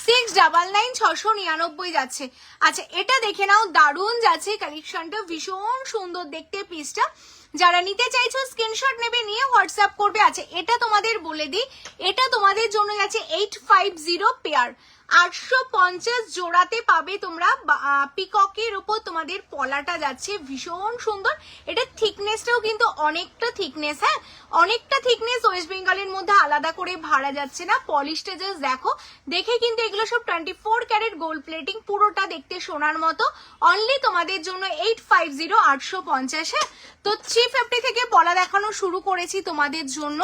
699, 699 যাচ্ছে। আচ্ছা এটা দেখে নাও, দারুণ যাচ্ছে কালেকশনটা, ভীষণ সুন্দর দেখতে পিসটা। যারা নিতে চাইছো স্ক্রিনশট নেবে, নিয়ে হোয়াটসঅ্যাপ করবে। আচ্ছা এটা তোমাদের বলে দিই, এটা তোমাদের জন্য যাচ্ছে 850 পেয়ার, 850 জোড়াতে পাবে তোমরা। পিককের উপর তোমাদের পলাটা যাচ্ছে, ভীষণ সুন্দর। এটা থিকনেসটাও কিন্তু অনেকটা থিকনেস, হ্যাঁ অনেকটা থিকনেস, ওয়েস্ট বেঙ্গলের মধ্যে আলাদা করে ভাড়া যাচ্ছে না। পলিশটা জাস্ট দেখো, দেখে কিন্তু এগুলো সব 24 ক্যারেট গোল্ড প্লেটিং, পুরোটা দেখতে সোনার মতো। অনলি তোমাদের জন্য 850, 850, হ্যাঁ। তো 350 থেকে পলা দেখানো শুরু করেছি তোমাদের জন্য,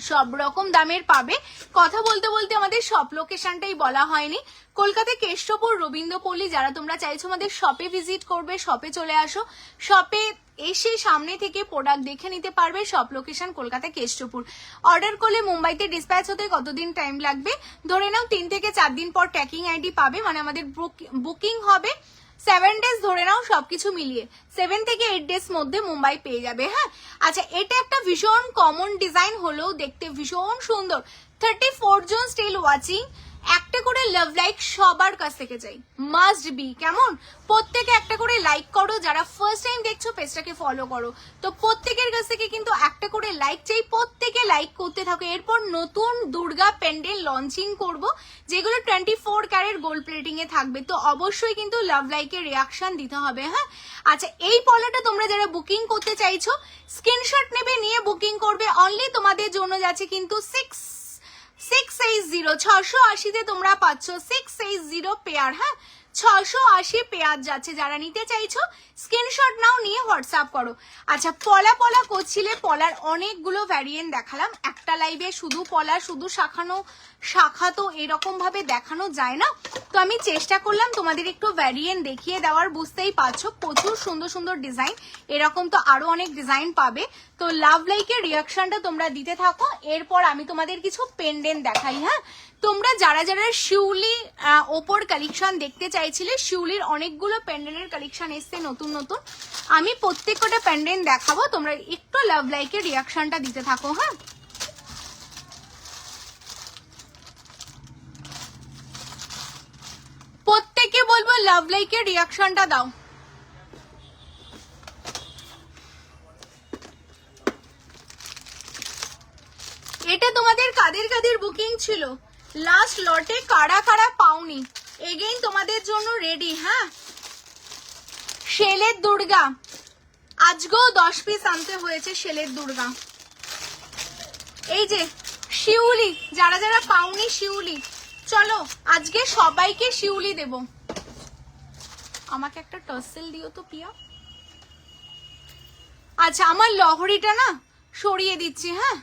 সব রকম দামের পাবে। কথা বলতে বলতে আমাদের শপ লোকেশনটাই বলা হয়নি, কলকাতা কেষ্টপুর রবীন্দ্রপল্লী। যারা তোমরা চাইছো আমাদের শপে ভিজিট করবে, শপে চলে আসো, শপে এসে সামনে থেকে প্রোডাক্ট দেখে নিতে পারবে। Shop location Kolkata Keshtopur. Order করলে মুম্বাইতে ডিসপ্যাচ হতে কতদিন টাইম লাগবে? ধরে নাও 3 থেকে 4 দিন পর ট্র্যাকিং আইডি পাবে, মানে আমাদের বুকিং হবে 7 ডেজ, ধরে নাও সবকিছু মিলিয়ে 7 থেকে 8 ডেজ মধ্যে মুম্বাই পেয়ে যাবে, হ্যাঁ। আচ্ছা এটা একটা ভীষণ কমন ডিজাইন হলেও দেখতে ভীষণ সুন্দর। 34 জন স্টিল ওয়াচিং, একটা করে লাভ লাইক সবার কাছ থেকে চাই, মাস্ট বি। কেমন? প্রত্যেকে একটা করে লাইক করো, যারা ফার্স্ট টাইম দেখছো পেজটাকে ফলো করো। তো প্রত্যেকের কাছ থেকে কিন্তু একটা করে লাইক চাই, প্রত্যেকে লাইক করতে থাকো। এরপর নতুন দুর্গা প্যান্ডেল লঞ্চিং করব, যেগুলো 24 ক্যারেট গোল্ড প্লেটিং এ থাকবে। তো অবশ্যই কিন্তু লাভ লাইকের রিয়াকশন দিতে হবে, হ্যাঁ। আচ্ছা এই পলাটা তোমরা যারা বুকিং করতে চাইছো স্ক্রিনশট নেবে, নিয়ে বুকিং করবে। অনলি তোমাদের জন্য যাচ্ছে কিন্তু 680, 680 তোমরা পাচ্ছ 680 পেয়ার, হ্যাঁ 680 পেয়ার যাচ্ছে। যারা নিতে চাইছো স্ক্রিনশট নাও, নিয়ে হোয়াটসঅ্যাপ করো। আচ্ছা পলা করছিলে, পলার অনেকগুলো ভ্যারিয়েন্ট দেখালাম একটা লাইভে। শুধু পলা, শুধু শাখা তো এরকম ভাবে দেখানো যায় না, তো আমি চেষ্টা করলাম তোমাদের একটু ভ্যারিয়েন্ট দেখিয়ে দেওয়ার। বুঝতেই পারছো প্রচুর সুন্দর সুন্দর ডিজাইন, এরকম তো আরো অনেক ডিজাইন পাবে। তো লাভ লাইকের রিয়াকশনটা তোমরা দিতে থাকো। এরপর আমি তোমাদের কিছু পেন্ডেন্ট দেখাই, হ্যাঁ। তোমরা যারা যারা শিউলি ওপর কালেকশন দেখতে চাইছিলে, শিউলির অনেকগুলো পেন্ডেন্টের কালেকশন এসছে নতুন নতুন, আমি প্রত্যেকটা পেন্ডেন্ট দেখাবো। তোমরা একটু লাভ লাইকের রিয়াকশনটা দিতে থাকো, হ্যাঁ। প্রত্যেকে বলবো লাভ লাইকের রিয়াকশনটা দাও। এটা তোমাদের কাদের কাদের বুকিং ছিল, লাস্ট লটে কারা কারা পাওনি, এগেইন তোমাদের জন্য রেডি, হ্যাঁ। শেলের দুর্গা আজকেও 10 পিস আনতে হয়েছে, শেলের দুর্গা। এই যে শিউলি, যারা যারা পাওনি শিউলি, চলো আজকে সবাইকে শিউলি দেব। আমাকে একটা টার্সেল দিও তো পিয়া। আচ্ছা আমার লহরিটা না সরিয়ে দিচ্ছি, হ্যাঁ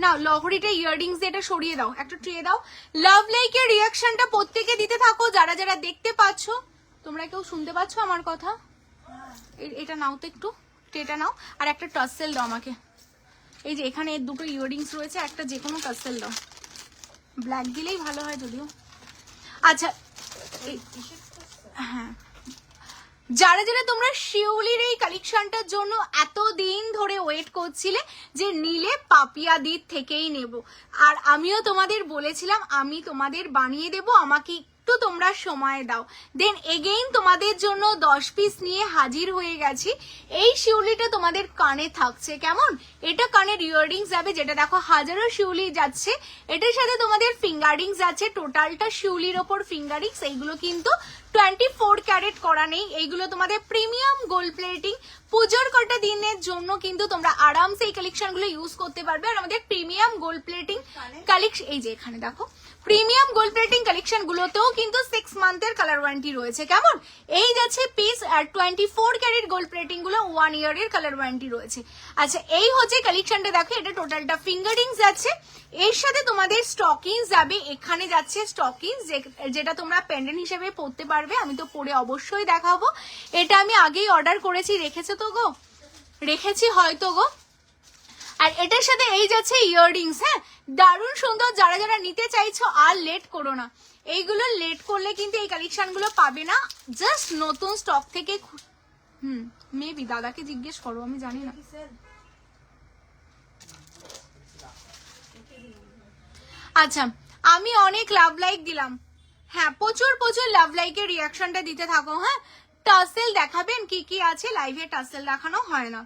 না লহরিটা ইয়াররিংস দিয়ে এটা সরিয়ে দাও, একটা ট্রে দাও। লাভ লাইকের রিয়াকশনটা প্রত্যেকে দিতে থাকো, যারা যারা দেখতে পাচ্ছ। তোমরা কেউ শুনতে পাচ্ছ আমার কথা? এটা নাও তো একটু, ট্রেটা নাও, আর একটা টার্সেল দাও আমাকে। এই যে এখানে দুটো ইয়াররিংস রয়েছে, একটা যে কোনো টার্সেল দাও, ব্ল্যাক দিলেই ভালো হয় যদিও। আচ্ছা হ্যাঁ, যারা যারা তোমরা শিউলির এই কালেকশনটার জন্য এতদিন ধরে ওয়েট করছিলে যে নিলে পাপিয়াদির থেকেই নেব, আর আমিও তোমাদের বলেছিলাম আমি তোমাদের বানিয়ে দেব, আমাকে একটু তোমরা সময় দাও। দেন এগেইন তোমাদের জন্য 10 পিস নিয়ে হাজির হয়ে গেছি। এই শিউলিটা তোমাদের কানে থাকছে, কেমন? এটা কানের ইয়াররিংস যাবে, যেটা দেখো হাজারো শিউলি যাচ্ছে, এটার সাথে তোমাদের ফিঙ্গারিংস যাচ্ছে। টোটালটা শিউলির ওপর ফিঙ্গারিংস, এইগুলো কিন্তু 24 ক্যারেট করা নেই, এইগুলো তোমাদের প্রিমিয়াম গোল্ড প্লেটিং। পুজোর কটা দিনের জন্য কিন্তু তোমরা আরামসে এই কালেকশন গুলো ইউজ করতে পারবে। আর আমাদের প্রিমিয়াম গোল্ড প্লেটিং কালেকশন, এই যে এখানে দেখো প্রিমিয়াম গোল্ড প্লেটিং কালেকশন গুলোতেও কিন্তু 6 মান্থের কালার ওয়ারেন্টি রয়েছে, কেমন? এই যাচ্ছে পিস, আর 24 ক্যারেট গোল্ড প্লেটিং গুলো 1 ইয়ারের কালার ওয়ারেন্টি রয়েছে। আচ্ছা এই হচ্ছে কালেকশনটা, দেখো এটা টোটালটা ফিঙ্গারিংস যাচ্ছে, এর সাথে তোমাদের স্টকিংস যাবে। এখানে যাচ্ছে স্টকিংস, যেটা তোমরা পেন্ডেন্ট হিসেবে পরতে পারবে। আমি তো পরে অবশ্যই দেখাবো। এটা আমি আগেই অর্ডার করেছি, রেখেছো তো গো? রেখেছি হয়তো গো। আর এটার সাথে এই যাচ্ছে ইয়াররিংস, হ্যাঁ দারুণ সুন্দর। যারা যারা নিতে চাইছো আর লেট করো না, এইগুলো লেট করলে কিন্তু এই কালেকশন গুলো পাবে না, জাস্ট নতুন স্টক থেকে। মেবি দাদাকে জিজ্ঞেস করো, আমি জানি না। আচ্ছা আমি অনেক লাভ লাইক দিলাম, হ্যাঁ প্রচুর প্রচুর লাভ লাইকের রিয়াকশনটা দিতে থাকো। হ্যাঁ টাসেল দেখাবেন, কি কি আছে লাইভে টাসেল দেখানো হয় না।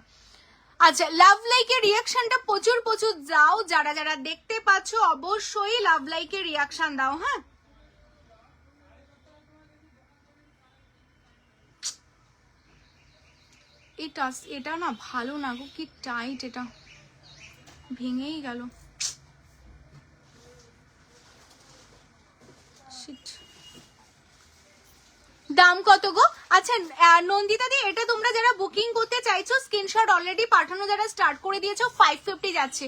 আচ্ছা লাভ লাইকের রিয়াকশনটা প্রচুর প্রচুর দাও, যারা যারা দেখতে পাচ্ছ অবশ্যই লাভ লাইকের রিয়াকশন দাও। হ্যাঁ এটা না ভালো না গো, কি টাইট, এটা ভেঙেই গেল। দাম কত গো? আচ্ছা নন্দিতা দি, এটা তোমরা যারা বুকিং করতে চাইছো স্ক্রিনশট অলরেডি পাঠানো যারা স্টার্ট করে দিয়েছো, 550 যাচ্ছে,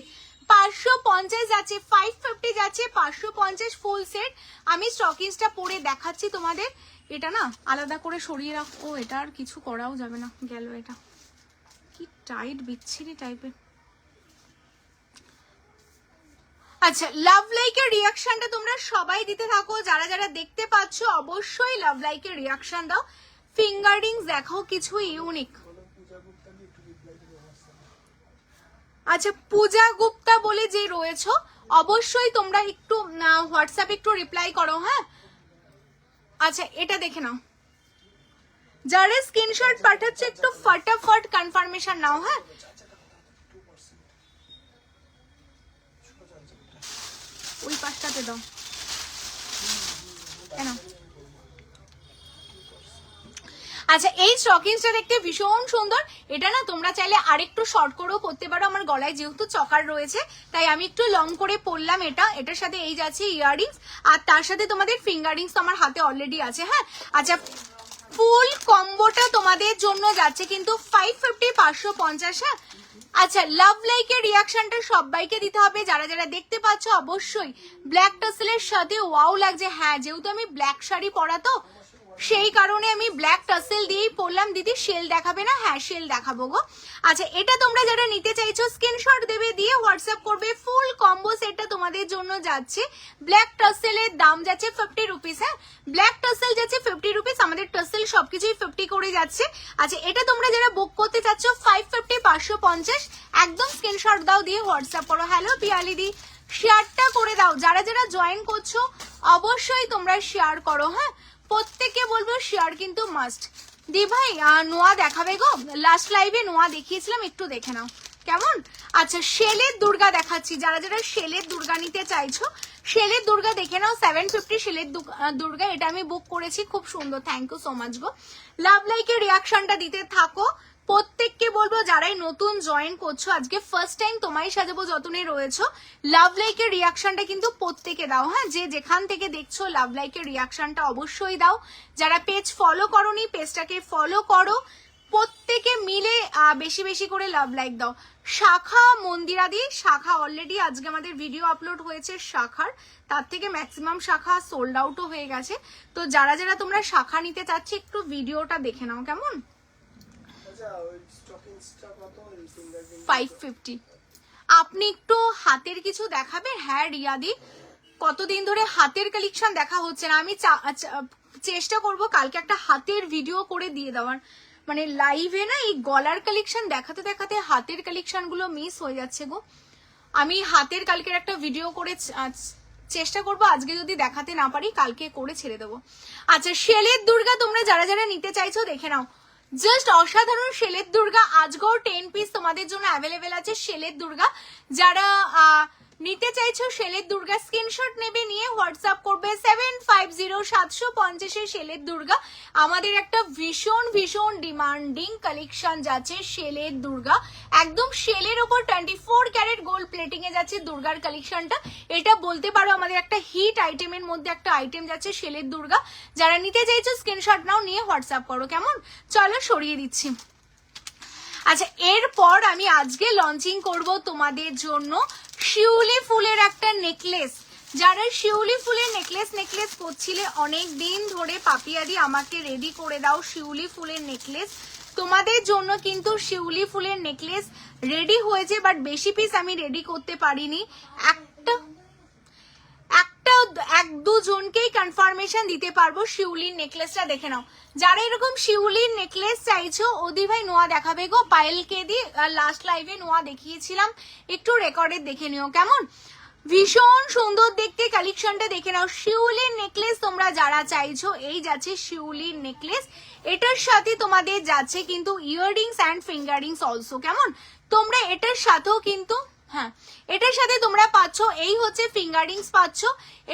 550 যাচ্ছে, 550 যাচ্ছে, 550 ফুল সেট। আমি স্টকিংসটা পরে দেখাচ্ছি তোমাদের। এটা না আলাদা করে সরিয়ে রাখো, এটা আর কিছু করাও যাবে না, গেল। এটা কি টাইট বিচ্ছিরি টাইপের। আচ্ছা লাভ লাইকের রিয়াকশনটা তোমরা সবাই দিতে থাকো, যারা যারা দেখতে পাচ্ছ অবশ্যই লাভ লাইকের রিয়াকশন দাও। ফিঙ্গার রিংস দেখাও কিছু ইউনিক। আচ্ছা পূজা গুপ্তা বলে যে রয়েছে, অবশ্যই তোমরা একটু হোয়াটসঅ্যাপে একটু রিপ্লাই করো। হ্যাঁ আচ্ছা এটা দেখে নাও, যারা স্ক্রিনশট পাঠাচ্ছে একটু ফটাফট কনফার্মেশন নাও। হ্যাঁ ওই পাশটাতে দাও কেন। আচ্ছা এই স্টকিংসটা দেখতে ভীষণ সুন্দর, এটা না তোমরা চাইলে আরেকটু শর্ট করেও পরতে পারো। আমার গলায় যেহেতু চকার রয়েছে তাই আমি একটু লং করে পরলাম এটা। এটার সাথে এই যাচ্ছে ইয়াররিংস, আর তার সাথে তোমাদের ফিঙ্গারিংস তো আমার হাতে অলরেডি আছে। হ্যাঁ আচ্ছা ফুল কম্বোটা তোমাদের জন্য যাচ্ছে কিন্তু 550, 550। হ্যাঁ আচ্ছা লাভ লাইকের রিয়াকশনটা সবাইকে দিতে হবে, যারা যারা দেখতে পাচ্ছ অবশ্যই। ব্ল্যাক টাসেলের সাথে ওয়াও লাগছে, হ্যাঁ যেহেতু আমি ব্ল্যাক শাড়ি পরা তো সেই কারণে আমি ব্ল্যাক টাসেল দিয়েই পরলাম। দিদি শেল দেখাবে না? হ্যাঁ শেল দেখাবো গো। আচ্ছা এটা তোমরা যারা নিতে চাইছো স্ক্রিনশট দেবে, দিয়ে হোয়াটসঅ্যাপ করবে। ফুল কম্বো সেটটা তোমাদের জন্য যাচ্ছে। ব্ল্যাক টাসেলের দাম যাচ্ছে 50 রুপিস। হ্যাঁ ব্ল্যাক টাসেল যাচ্ছে 50 রুপিস, আমাদের টাসেল সবকিছুই 50 করে যাচ্ছে। আচ্ছা এটা তোমরা যারা বুক করতে চাচ্ছ 550, 550 একদম স্ক্রিনশট দাও, দিয়ে হোয়াটসঅ্যাপ করো। হ্যালো পিয়ালিদি শেয়ারটা করে দাও, যারা যারা জয়েন করছো অবশ্যই তোমরা শেয়ার করো। হ্যাঁ প্রত্যেককে বলবো শেয়ার কিন্তু মাস্ট। দি ভাই নোয়া দেখাবে গো, লাস্ট লাইভে নোয়া দেখিয়েছিলাম, একটু দেখে নাও কেমন। আচ্ছা শেলের দুর্গা দেখাচ্ছি, যারা যারা শেলের দুর্গা নিতে চাইছো শেলের দুর্গা দেখে নাও। 750 শেলের দুর্গা, এটা আমি বুক করেছি, খুব সুন্দর। থ্যাংক ইউ সো মাচ গো। লাভ লাইকের রিয়াকশনটা দিতে থাকো। প্রত্যেককে বলবো যারাই নতুন জয়েন করছো, আজকে ফার্স্ট টাইম তোমায় সাজাবো যতনে রয়েছো, লাভ লাইকের রিয়াকশনটা কিন্তু প্রত্যেকে দাও। হ্যাঁ যে যেখান থেকে দেখছো লাভ লাইকের রিয়াকশনটা অবশ্যই দাও। যারা পেজ ফলো করোনি পেজটাকে ফলো করো, প্রত্যেকে মিলে বেশি বেশি করে লাভ লাইক দাও। শাখা মন্দিরাদি, শাখা অলরেডি আজকে আমাদের ভিডিও আপলোড হয়েছে শাখার, তার থেকে ম্যাক্সিমাম শাখা সোল্ড আউটও হয়ে গেছে। তো যারা যারা তোমরা শাখা নিতে চাচ্ছি একটু ভিডিওটা দেখে নাও কেমন। 550। আপনি একটু হাতের কিছু দেখাবেন? হ্যাঁ রিয়াদি কতদিন ধরে হাতের কালেকশন দেখা হচ্ছে না, আমি চেষ্টা করব কালকে একটা হাতের ভিডিও করে দিয়ে দেওয়ার। মানে লাইভে না এই গলার কালেকশন দেখাতে দেখাতে হাতের কালেকশন গুলো মিস হয়ে যাচ্ছে গো। আমি হাতের কালকের একটা ভিডিও করে চেষ্টা করব, আজকে যদি দেখাতে না পারি কালকে করে ছেড়ে দেবো। আচ্ছা শেলের দুর্গা তোমরা যারা যারা নিতে চাইছো দেখে নাও, জাস্ট অসাধারণ শেলের দুর্গা। আজকেও 10 পিস তোমাদের জন্য অ্যাভেলেবেল আছে শেলের দুর্গা। যারা নিতে চাইছো শেলের দুর্গা স্ক্রিনশট নেবে, নিয়ে হোয়াটসঅ্যাপ করবে 750750 শেলের দুর্গা। আমাদের একটা ভীষণ ভীষণ ডিমান্ডিং কালেকশন যাচ্ছে শেলের দুর্গা, একদম শেলের ওপর 24 ক্যারেট গোল্ড প্লেটিং এ যাচ্ছে দুর্গার কালেকশনটা। এটা বলতে পারো আমাদের একটা হিট আইটেমের মধ্যে একটা আইটেম যাচ্ছে শেলের দুর্গা। যারা নিতে চাইছো স্ক্রিনশট নাও, নিয়ে হোয়াটসঅ্যাপ করো কেমন। চলো সরিয়ে দিচ্ছি। আচ্ছা এরপর আমি আজকে লঞ্চিং করব তোমাদের জন্য শিউলি ফুলের একটা নেকলেস। যারা শিউলি ফুলের নেকলেস করছিলে অনেক দিন ধরে, পাপিয়াদি আমাকে রেডি করে দাও শিউলি ফুলের নেকলেস। তোমাদের জন্য কিন্তু শিউলি ফুলের নেকলেস রেডি হয়েছে, বাট বেশি পিস আমি রেডি করতে পারিনি। এক দুজনকেই কনফার্মেশন দিতে পারবো শিউলির নেকলেসটা দেখে নাও। যারা এরকম শিউলির নেকলেস চাইছো ওদি ভাই নোয়া দেখাবে গো, পায়েলকে দিয়ে লাস্ট লাইভে নোয়া দেখিয়েছিলাম, একটু রেকর্ডে দেখে নিও কেমন। ভীষণ সুন্দর দেখতে কালেকশনটা দেখে নাও। শিউলির নেকলেস তোমরা যারা চাইছো, এই যাচ্ছে শিউলির নেকলেস, এটার সাথে তোমাদের যাচ্ছে কিন্তু ইয়াররিংস অ্যান্ড ফিঙ্গারিংস অলসো কেমন। তোমরা এটার সাথেও কিন্তু হ্যাঁ এটার সাথে তোমরা পাচ্ছ এই হচ্ছে ফিঙ্গারিংস পাচ্ছ,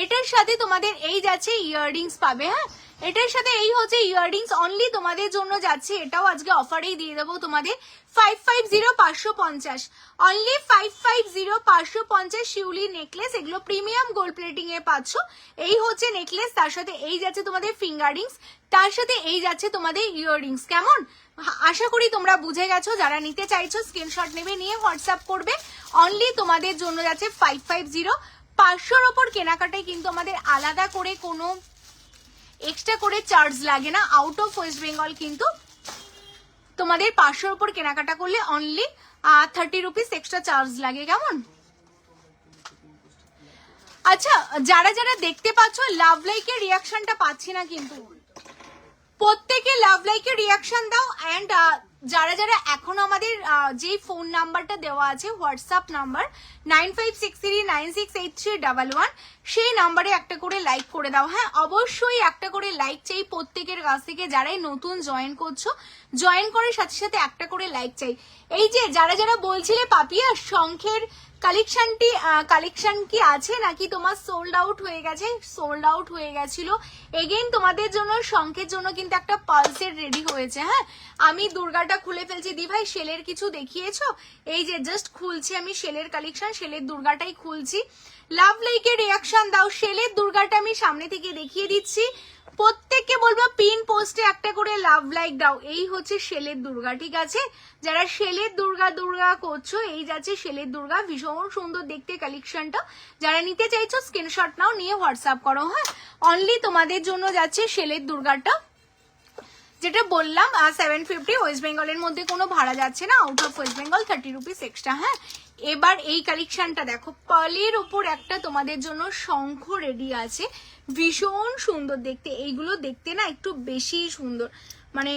এটার সাথে তোমাদের এই যাচ্ছে ইয়াররিংস পাবে। হ্যাঁ এটার সাথে এই হচ্ছে ইয়াররিংস অনলি তোমাদের জন্য যাচ্ছে, এটাও আজকে অফারেই দিয়ে দেবো তোমাদের 550 অনলি 550 শিউলি নেকলেস। এগুলো প্রিমিয়াম গোল্ড প্লেটিং এ পাচ্ছ। এই হচ্ছে নেকলেস, তার সাথে এই যাচ্ছে তোমাদের ফিঙ্গারিংস, তার সাথে এই যাচ্ছে তোমাদের ইয়াররিংস কেমন। আশা করি তোমরা বুঝে গেছো। যারা নিতে চাইছো স্ক্রিনশট নেবে, নিয়ে হোয়াটসঅ্যাপ করবে। অনলি তোমাদের জন্য যাচ্ছে 550। 500-র ওপর কেনাকাটায় কিন্তু আমাদের আলাদা করে কোনো এক্সট্রা করে চার্জ লাগে না। আউট অফ ওয়েস্ট বেঙ্গল কিন্তু তোমাদের 500-র ওপর কেনাকাটা করলে অনলি 30 রুপিস এক্সট্রা চার্জ লাগে কেমন। আচ্ছা যারা যারা দেখতে পাচ্ছ লাভ লাইকের রিয়াকশনটা পাচ্ছি না কিন্তু, প্রত্যেকে লাভ লাইকের রিয়াকশন দাও। অ্যান্ড যারা যারা এখন আমাদের যে ফোন নাম্বারটা দেওয়া আছে হোয়াটসঅ্যাপ নাম্বার 9563968311, সেই নাম্বারে একটা করে লাইক করে দাও। হ্যাঁ অবশ্যই একটা করে লাইক চাই প্রত্যেকের কাছ থেকে, যারাই নতুন জয়েন করছো জয়েন করার সাথে সাথে একটা করে লাইক চাই। এই যে যারা যারা বলছিলে পাপিয়া শঙ্খের কালেকশন কি আছে নাকি তোমার সোল্ড আউট হয়ে গেছে, সোল্ড আউট হয়ে গেছিল। এগেইন তোমাদের জন্য শঙ্খের জন্য কিন্তু একটা পালসের রেডি হয়েছে। হ্যাঁ আমি দুর্গাটা খুলে ফেলছি। দি ভাই সেলের কিছু দেখিয়েছো? এই যে জাস্ট খুলছি আমি সেলের কালেকশন, সেলের দুর্গাটাই খুলছি। লাভ লাইকের রিয়াকশন দাও। সেলের দুর্গাটা আমি সামনে থেকে দেখিয়ে দিচ্ছি। প্রত্যেককে বলবো পিন পোস্টে একটা করে লাভ লাইক দাও। এই হচ্ছে সেলের দুর্গা, ঠিক আছে। যারা সেলের দুর্গা করছো, এই যাচ্ছে সেলের দুর্গা, ভীষণ সুন্দর দেখতে কালেকশনটা। যারা নিতে চাইছো স্ক্রিনশট নাও, নিয়ে হোয়াটসঅ্যাপ করো। হ্যাঁ অনলি তোমাদের জন্য যাচ্ছে সেলের দুর্গাটা, যেটা বললাম 750 ওয়েস্ট বেঙ্গলের মধ্যে কোনো ভাড়া যাচ্ছে না, out of West Bengal 30 rupees extra. হ্যাঁ এবার এই কালেকশনটা দেখো, পার্লের ওপর একটা তোমাদের জন্য শঙ্খ রেডি আছে, ভীষণ সুন্দর দেখতে। এইগুলো দেখতে না একটু বেশি সুন্দর, মানে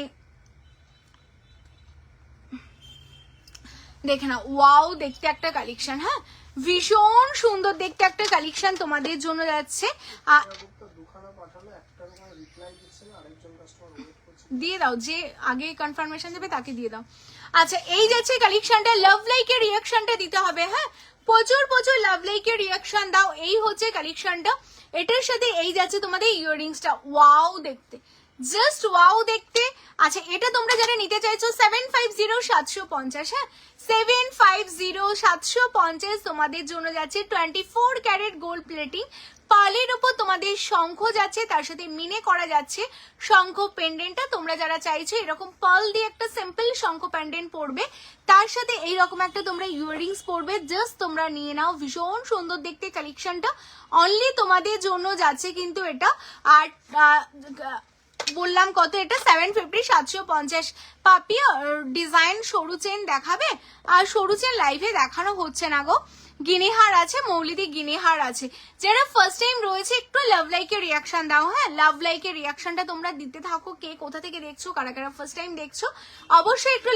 দেখে না ওয়াও দেখতে একটা কালেকশন। হ্যাঁ ভীষণ সুন্দর দেখতে একটা কালেকশন তোমাদের জন্য যাচ্ছে। দিয়ে দাও, যে আগে কনফার্মেশন দেবে তাকে দিয়ে দাও। আচ্ছা এই যাচ্ছে কালেকশনটা, লাভ লাইকের রিয়াকশনটা দিতে হবে। হ্যাঁ প্রচুর প্রচুর লাভ লাইকের রিয়াকশন দাও। এই হচ্ছে কালেকশনটা, এটার সাথে এই যাচ্ছে তোমাদের ইয়াররিংসটা, ওয়াও দেখতে, জাস্ট ওয়াও দেখতে। আচ্ছা এটা তোমরা যারা নিতে চাইছো 750750, হ্যাঁ 750750 তোমাদের জন্য যাচ্ছে 24 ক্যারেট গোল্ড প্লেটিং। পার্লের উপর তোমাদের শঙ্খ যাচ্ছে, তার সাথে মিনে করা যাচ্ছে শঙ্খ পেন্ডেন্টটা। তোমরা যারা চাইছো এরকম পার্ল দিয়ে একটা সিম্পল শঙ্খ পেন্ডেন্ট পরবে, তার সাথে এইরকম একটা তোমরা ইয়াররিংস পরবে, জাস্ট তোমরা নিয়ে নাও। ভীষণ সুন্দর দেখতে কালেকশনটা, অনলি তোমাদের জন্য যাচ্ছে কিন্তু এটা। আর বললাম কত, এটা 750 পাপিয়া ডিজাইন সরু চেন দেখাবে, আর সরু চেন লাইভে দেখানো হচ্ছে না গো। গিনিহার আছে, মৌলিদি গিনিহার আছে। যারা ফার্স্ট টাইম রয়েছে একটু লাভ লাইকের রিয়াকশন দাও। হ্যাঁ লাভ লাইকের রিয়াকশনটা তোমরা দিতে থাকো। কে কোথা থেকে দেখছো, কারা কারা ফার্স্ট টাইম দেখছো, অবশ্যই একটু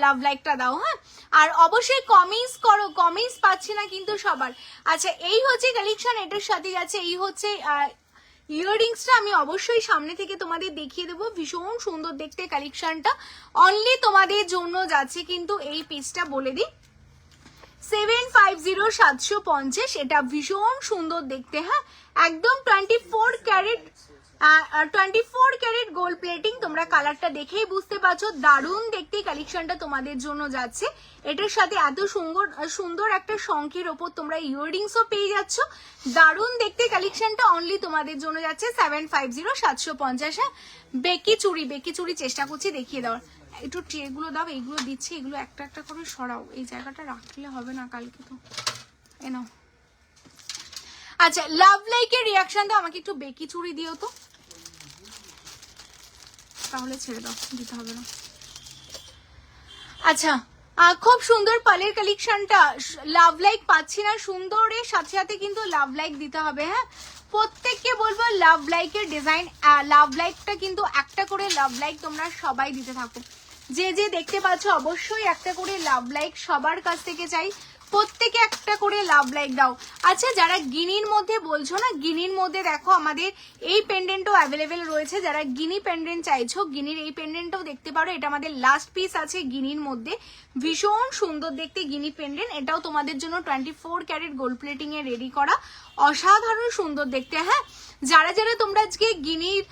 লাভ লাইকটা দাও। হ্যাঁ আর অবশ্যই কমেন্টস করো, কমেন্টস পাচ্ছি না কিন্তু সবার। আচ্ছা এই হচ্ছে কালেকশন, এটার সাথে যাচ্ছে এই হচ্ছে ইয়াররিংসটা, আমি অবশ্যই সামনে থেকে তোমাদের দেখিয়ে দেবো। ভীষণ সুন্দর দেখতে কালেকশনটা, অনলি তোমাদের জন্য যাচ্ছে কিন্তু এই পিসটা বলে দিই 750750। এটা ভীষণ সুন্দর দেখতে। হ্যাঁ একদম 24 ক্যারেট গোল্ড প্লেটিং। তোমরা কালারটা দেখেই বুঝতে পারছো, দারুণ দেখতে কালেকশনটা তোমাদের জন্য যাচ্ছে। এটার সাথে এত সুন্দর একটা শঙ্খের ওপর তোমরা ইয়াররিংসও পেয়ে যাচ্ছ, দারুণ দেখতে কালেকশনটা, অনলি তোমাদের জন্য যাচ্ছে 750750। হ্যাঁ বেকি চুড়ি চেষ্টা করছি দেখিয়ে দেওয়ার। একটু ট্রেগুলো দাও, এইগুলো দিচ্ছে, এগুলো একটা একটা করে সরাও, এই জায়গাটা রাখলে হবে না কালকে তো। এ নাও। আচ্ছা লাভ লাইকের রিয়াকশন দাও, আমাকে একটু বেকি চুড়ি দিও তো, তাহলে ছেড়ে দাও, দিতে হবে না। আচ্ছা খুব সুন্দর পালের কালেকশনটা, লাভ লাইক পাচ্ছি না, সুন্দরের সাথে সাথে কিন্তু লাভ লাইক দিতে হবে। হ্যাঁ, প্রত্যেককে বলবো লাভ লাইকের ডিজাইন, লাভ লাইকটা কিন্তু একটা করে লাভ লাইক তোমরা সবাই দিতে থাকো। যে যে দেখতে পাচ্ছ অবশ্যই একটা করে লাভ লাইক সবার কাছ থেকে চাই, প্রত্যেকে একটা করে লাভ লাইক দাও। আচ্ছা যারা গিনির মধ্যে বলছো না, গিনির মধ্যে দেখো আমাদের এই পেন্ডেন্টও অ্যাভেলেবেল রয়েছে। যারা গিনি পেন্ডেন্ট চাইছো, গিনির এই পেন্ডেন্টও দেখতে পারো। এটা আমাদের লাস্ট পিস আছে গিনির মধ্যে, ভীষণ সুন্দর দেখতে গিনি পেন্ডেন্ট। এটাও তোমাদের জন্য 24 ক্যারেট গোল্ড প্লেটিং এ রেডি করা, অসাধারণ সুন্দর দেখতে। হ্যাঁ, যারা যারা তোমরা আজকে গিনির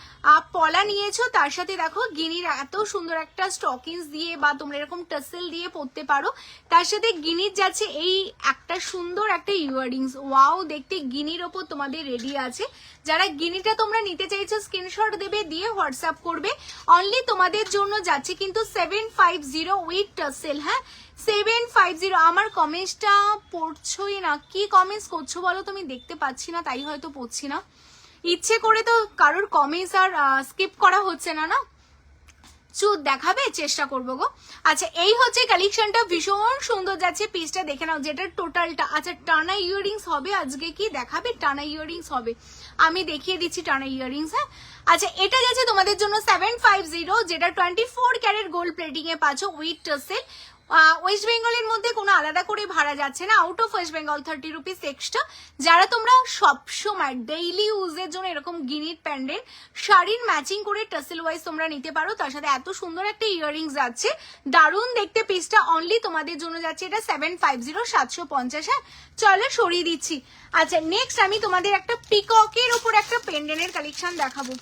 পলা নিয়েছো তার সাথে দেখো গিনির এত সুন্দর একটা স্টকিংস দিয়ে বা তোমরা এরকম টাসেল দিয়ে পরতে পারো। তার সাথে গিনির যাচ্ছে এই একটা সুন্দর একটা ইয়াররিংস, ওয়াও দেখতে গিনির ওপর তোমাদের রেডি আছে। যারা গিনিটা তোমরা নিতে চাইছো স্ক্রিনশট দেবে, দিয়ে হোয়াটসঅ্যাপ করবে। অনলি তোমাদের জন্য যাচ্ছে কিন্তু 750 উইথ টাসেল। হ্যাঁ 750। আমার কমেন্টসটা পড়ছোই না, কি কমেন্টস করছো বলো? তুমি দেখতে পাচ্ছি না তাই হয়তো পড়ছি না। ইচ্ছে করে তো কারোর কমেন্টস আর স্কিপ করা হচ্ছে না, না চুপ দেখাবে, চেষ্টা করবো গো। আচ্ছা এই হচ্ছে কালেকশনটা, ভীষণ সুন্দর যাচ্ছে, পিসটা দেখে নাও যেটা টোটালটা। আচ্ছা টানা ইয়াররিংস হবে আজকে, কি দেখাবে? টানা ইয়াররিংস হবে, আমি দেখিয়ে দিচ্ছি টানা ইয়াররিংস। হ্যাঁ আচ্ছা এটা যাচ্ছে তোমাদের জন্য 750, যেটা 24 ক্যারেট গোল্ড প্লেটিং এ পাচ্ছ উইথ টাসেল। ওয়েস্ট বেঙ্গলের মধ্যে কোনো আলাদা করে ভাড়া যাচ্ছে না, out of West Bengal 30 rupees extra. যারা তোমরা সবসময় ডেইলি ইউজের জন্য এরকম গিনির প্যান্ডেন্ট শাড়ির ম্যাচিং করে টাসেল ওয়াইজ তোমরা নিতে পারো, তার সাথে এত সুন্দর একটা ইয়াররিংস যাচ্ছে, দারুণ দেখতে পিসটা। অনলি তোমাদের জন্য যাচ্ছে এটা 750, 750। হ্যাঁ চলো সরিয়ে দিচ্ছি। আচ্ছা নেক্সট আমি তোমাদের একটা পিককের উপর একটা পেন্ডেন্টের কালেকশন দেখাবো।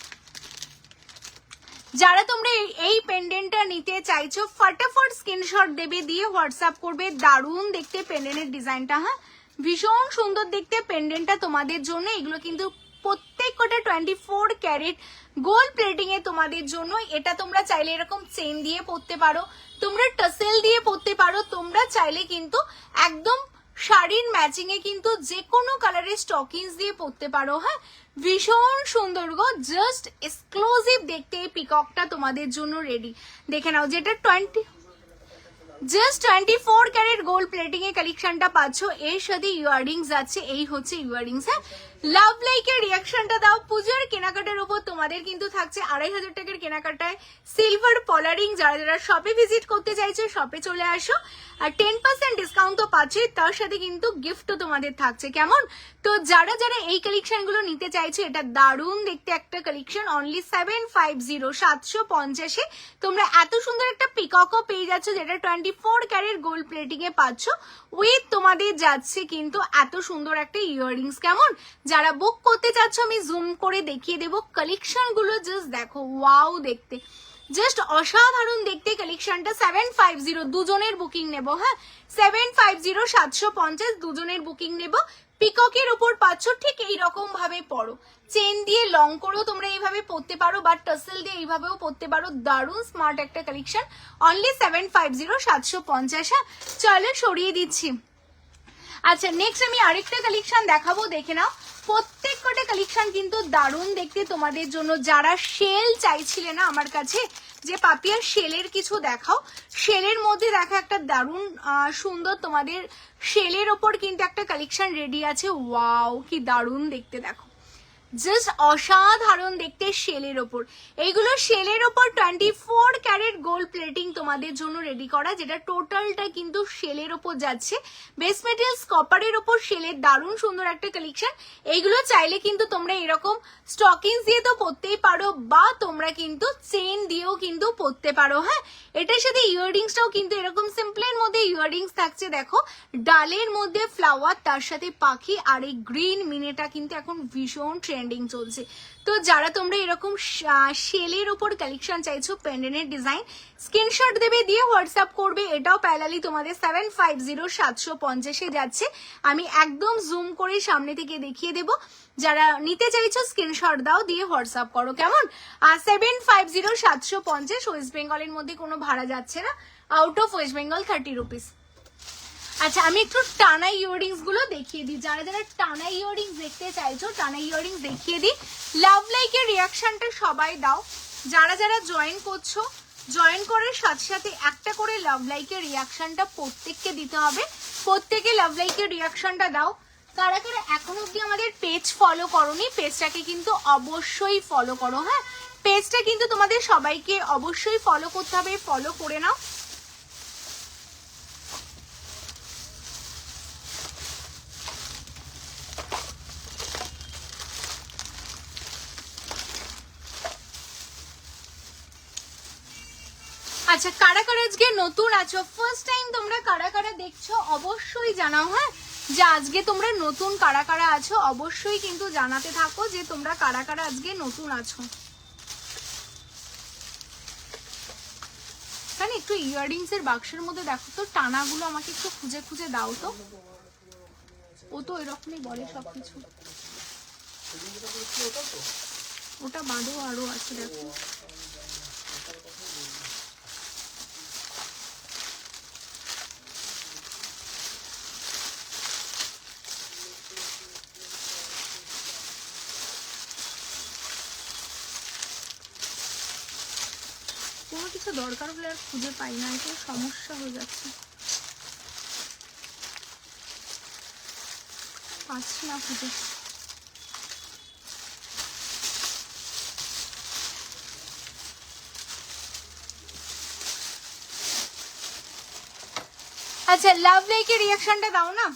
যারা তোমরা এই পেন্ডেন্টটা নিতে চাইছো ফটাফট স্ক্রিনশট দেবে, দিয়ে হোয়াটসঅ্যাপ করবে। দারুণ দেখতে পেন্ডেন্টের ডিজাইনটা, হ্যাঁ ভীষণ সুন্দর দেখতে পেন্ডেন্টটা তোমাদের জন্য। এগুলো কিন্তু প্রত্যেক কটা 24 ক্যারেট গোল্ড প্লেটিং এ তোমাদের জন্য। এটা তোমরা চাইলে এরকম চেন দিয়ে পরতে পারো, তোমরা টাসেল দিয়ে পরতে পারো, তোমরা চাইলে কিন্তু একদম শাড়ির ম্যাচিং এ কিন্তু যে কোনো কালারের স্টকিংস দিয়ে পরতে পারো। হ্যাঁ ভীষণ সুন্দর গো, জাস্ট এক্সক্লুসিভ দেখতে এই পিককটা তোমাদের জন্য রেডি। দেখে নাও যেটা 24 ক্যারেট গোল্ড প্লেটিং এর কালেকশনটা পাচ্ছ, এর সাথে ইয়াররিংস আছে। এই হচ্ছে ইয়াররিংস। হ্যাঁ লাভ লাইকের রিয়াকশনটা দাও। পূজার কেনাকাটার উপর তোমাদের কিন্তু থাকছে 2500 টাকার কেনাকাটায় সিলভার পলারিং। যারা যারা শপে ভিজিট করতে চাইছো শপে চলে আসো, আর 10% ডিসকাউন্ট তো পাচ্ছে, তার সাথে কিন্তু গিফটও তোমাদের থাকছে। কেমন? তো যারা যারা এই কালেকশন গুলো নিতে চাইছো, এটা দারুণ দেখতে একটা কালেকশন। অনলি 750, 750 তোমরা এত সুন্দর একটা পিককও পেয়ে যাচ্ছ, যেটা 24 ক্যারেট গোল্ড প্লেটিং এ পাচ্ছ উইথ তোমাদের যাচ্ছে কিন্তু এত সুন্দর একটা ইয়াররিংস। কেমন? যারা বুক করতে চাচ্ছ আমি জুম করে দেখিয়ে দেবো কালেকশন গুলো, জাস্ট দেখো ওয়াও দেখতে, জাস্ট অসাধারণ দেখতে কালেকশনটা। 750 দুজনের বুকিং নেব। হ্যাঁ 750, 750 দুজনের বুকিং নেব। পিককের উপর পাচ্ছ ঠিক এইরকম ভাবে পরো, চেন দিয়ে লং করেও তোমরা এইভাবে পরতে পারো, বা টাসেল দিয়ে এইভাবেও পরতে পারো। দারুণ স্মার্ট একটা কালেকশন। অনলি 750, 750। হ্যাঁ চলো সরিয়ে দিচ্ছি। আচ্ছা নেক্সট আমি আরেকটা কালেকশন দেখাবো, দেখে নাও। প্রত্যেক কটা কালেকশন কিন্তু দারুণ দেখতে তোমাদের জন্য। যারা শেল চাইছিলে না আমার কাছে যে পাপিয়ার শেলের কিছু দেখাও, শেলের মধ্যে দেখো একটা দারুণ সুন্দর তোমাদের শেলের ওপর কিন্তু একটা কালেকশন রেডি আছে। ওয়াও কি দারুণ দেখতে, দেখো জাস্ট অসাধারণ দেখতে শেলের ওপর। এইগুলো শেলের ওপর 24 ক্যারেট গোল্ড প্লেটিং তোমাদের জন্য রেডি করা, যেটা টোটালটা কিন্তু শেলের ওপর যাচ্ছে। বেস মেটেরিয়ালস কপারের ওপর শেলের দারুণ সুন্দর একটা কালেকশন। এইগুলো চাইলে কিন্তু তোমরা এরকম স্টকিংস দিয়ে তো পরতেই পারো, বা তোমরা কিন্তু চেন দিয়েও কিন্তু পরতে পারো। হ্যাঁ এটার সাথে ইয়াররিংসটাও কিন্তু এরকম সিম্পলের মধ্যে ইয়াররিংস থাকছে। দেখো ডালের মধ্যে ফ্লাওয়ার, তার সাথে পাখি, আর এই গ্রিন মিনেটা কিন্তু এখন ভীষণ ট্রেন্ডিং চলছে। তো যারা তোমরা এরকম শেলের ওপর কালেকশন চাইছো পেন্ডেন্টের ডিজাইন, স্ক্রিনশট দেবে, দিয়ে হোয়াটসঅ্যাপ করবে। এটাও প্যারালি তোমাদের 750, 750 যাচ্ছে। আমি একদম জুম করে সামনে থেকে দেখিয়ে দেব। যারা নিতে চাইছো স্ক্রিনশট দাও, দিয়ে হোয়াটসঅ্যাপ করো। কেমন? 750, 750 ওয়েস্ট বেঙ্গলের মধ্যে কোনো ভাড়া যাচ্ছে না, out of West Bengal 30 rupees. আচ্ছা আমি একটু টানা ইয়াররিংস গুলো দেখিয়ে দিই। যারা যারা টানা ইয়াররিংস দেখতে চাইছো টানা ইয়াররিংস দেখিয়ে দিই। লাভ লাইকের রিয়াকশনটা সবাই দাও। যারা যারা জয়েন করছো জয়েন করার সাথে সাথে একটা করে লাভ লাইকের রিয়াকশনটা প্রত্যেককে দিতে হবে। প্রত্যেকে লাভ লাইকের রিয়াকশনটা দাও। কারা কারা এখন অব্দি আমাদের পেজ ফলো করোনি, পেজটাকে কিন্তু অবশ্যই ফলো করো। হ্যাঁ, পেজটা কিন্তু তোমাদের সবাইকে অবশ্যই ফলো করতে হবে, ফলো করে নাও। আচ্ছা, কারা কারা আজকে নতুন আছো, ফার্স্ট টাইম তোমরা কারা কারা দেখছো অবশ্যই জানাও। হ্যাঁ, যে আজকে তোমরা নতুন কারা কারা আছো অবশ্যই কিন্তু জানাতে থাকো যে তোমরা কারা কারা আজকে নতুন আছো। কারণ একটু ইয়াররিংস এর বাক্সের মধ্যে দেখো তো, টানাগুলো আমাকে একটু খুঁজে খুঁজে দাও তো। ও তো এরকমই বলে সবকিছু। ওটা বাঁধো, আরো আছে দেখো। কোনো কিছু দরকার হলে আর খুঁজে পাই না, এটা সমস্যা হয়ে যাচ্ছে, পাচ্ছি না খুঁজে। আচ্ছা, লাভ লাইকের রিয়াকশনটা দাও না,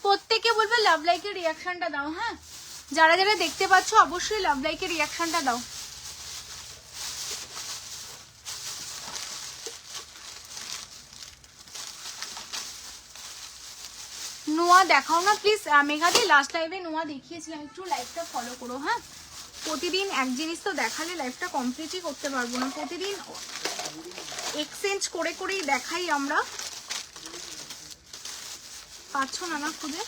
প্রত্যেকে বলবে লাভ লাইকের রিয়াকশনটা দাও। হ্যাঁ, যারা যারা দেখতে পাচ্ছ অবশ্যই লাভ লাইকের রিয়াকশনটা দাও। নোয়া দেখাও না প্লিজ। মেঘাদি লাস্ট লাইভে নোয়া দেখিয়েছিলাম, একটু লাইভটা ফলো করো। হ্যাঁ, প্রতিদিন এক জিনিস তো দেখালে লাইভটা কমপ্লিটই করতে পারবো না, প্রতিদিন এক্সচেঞ্জ করে করেই দেখাই আমরা। পাচ্ছ না না খুঁজে?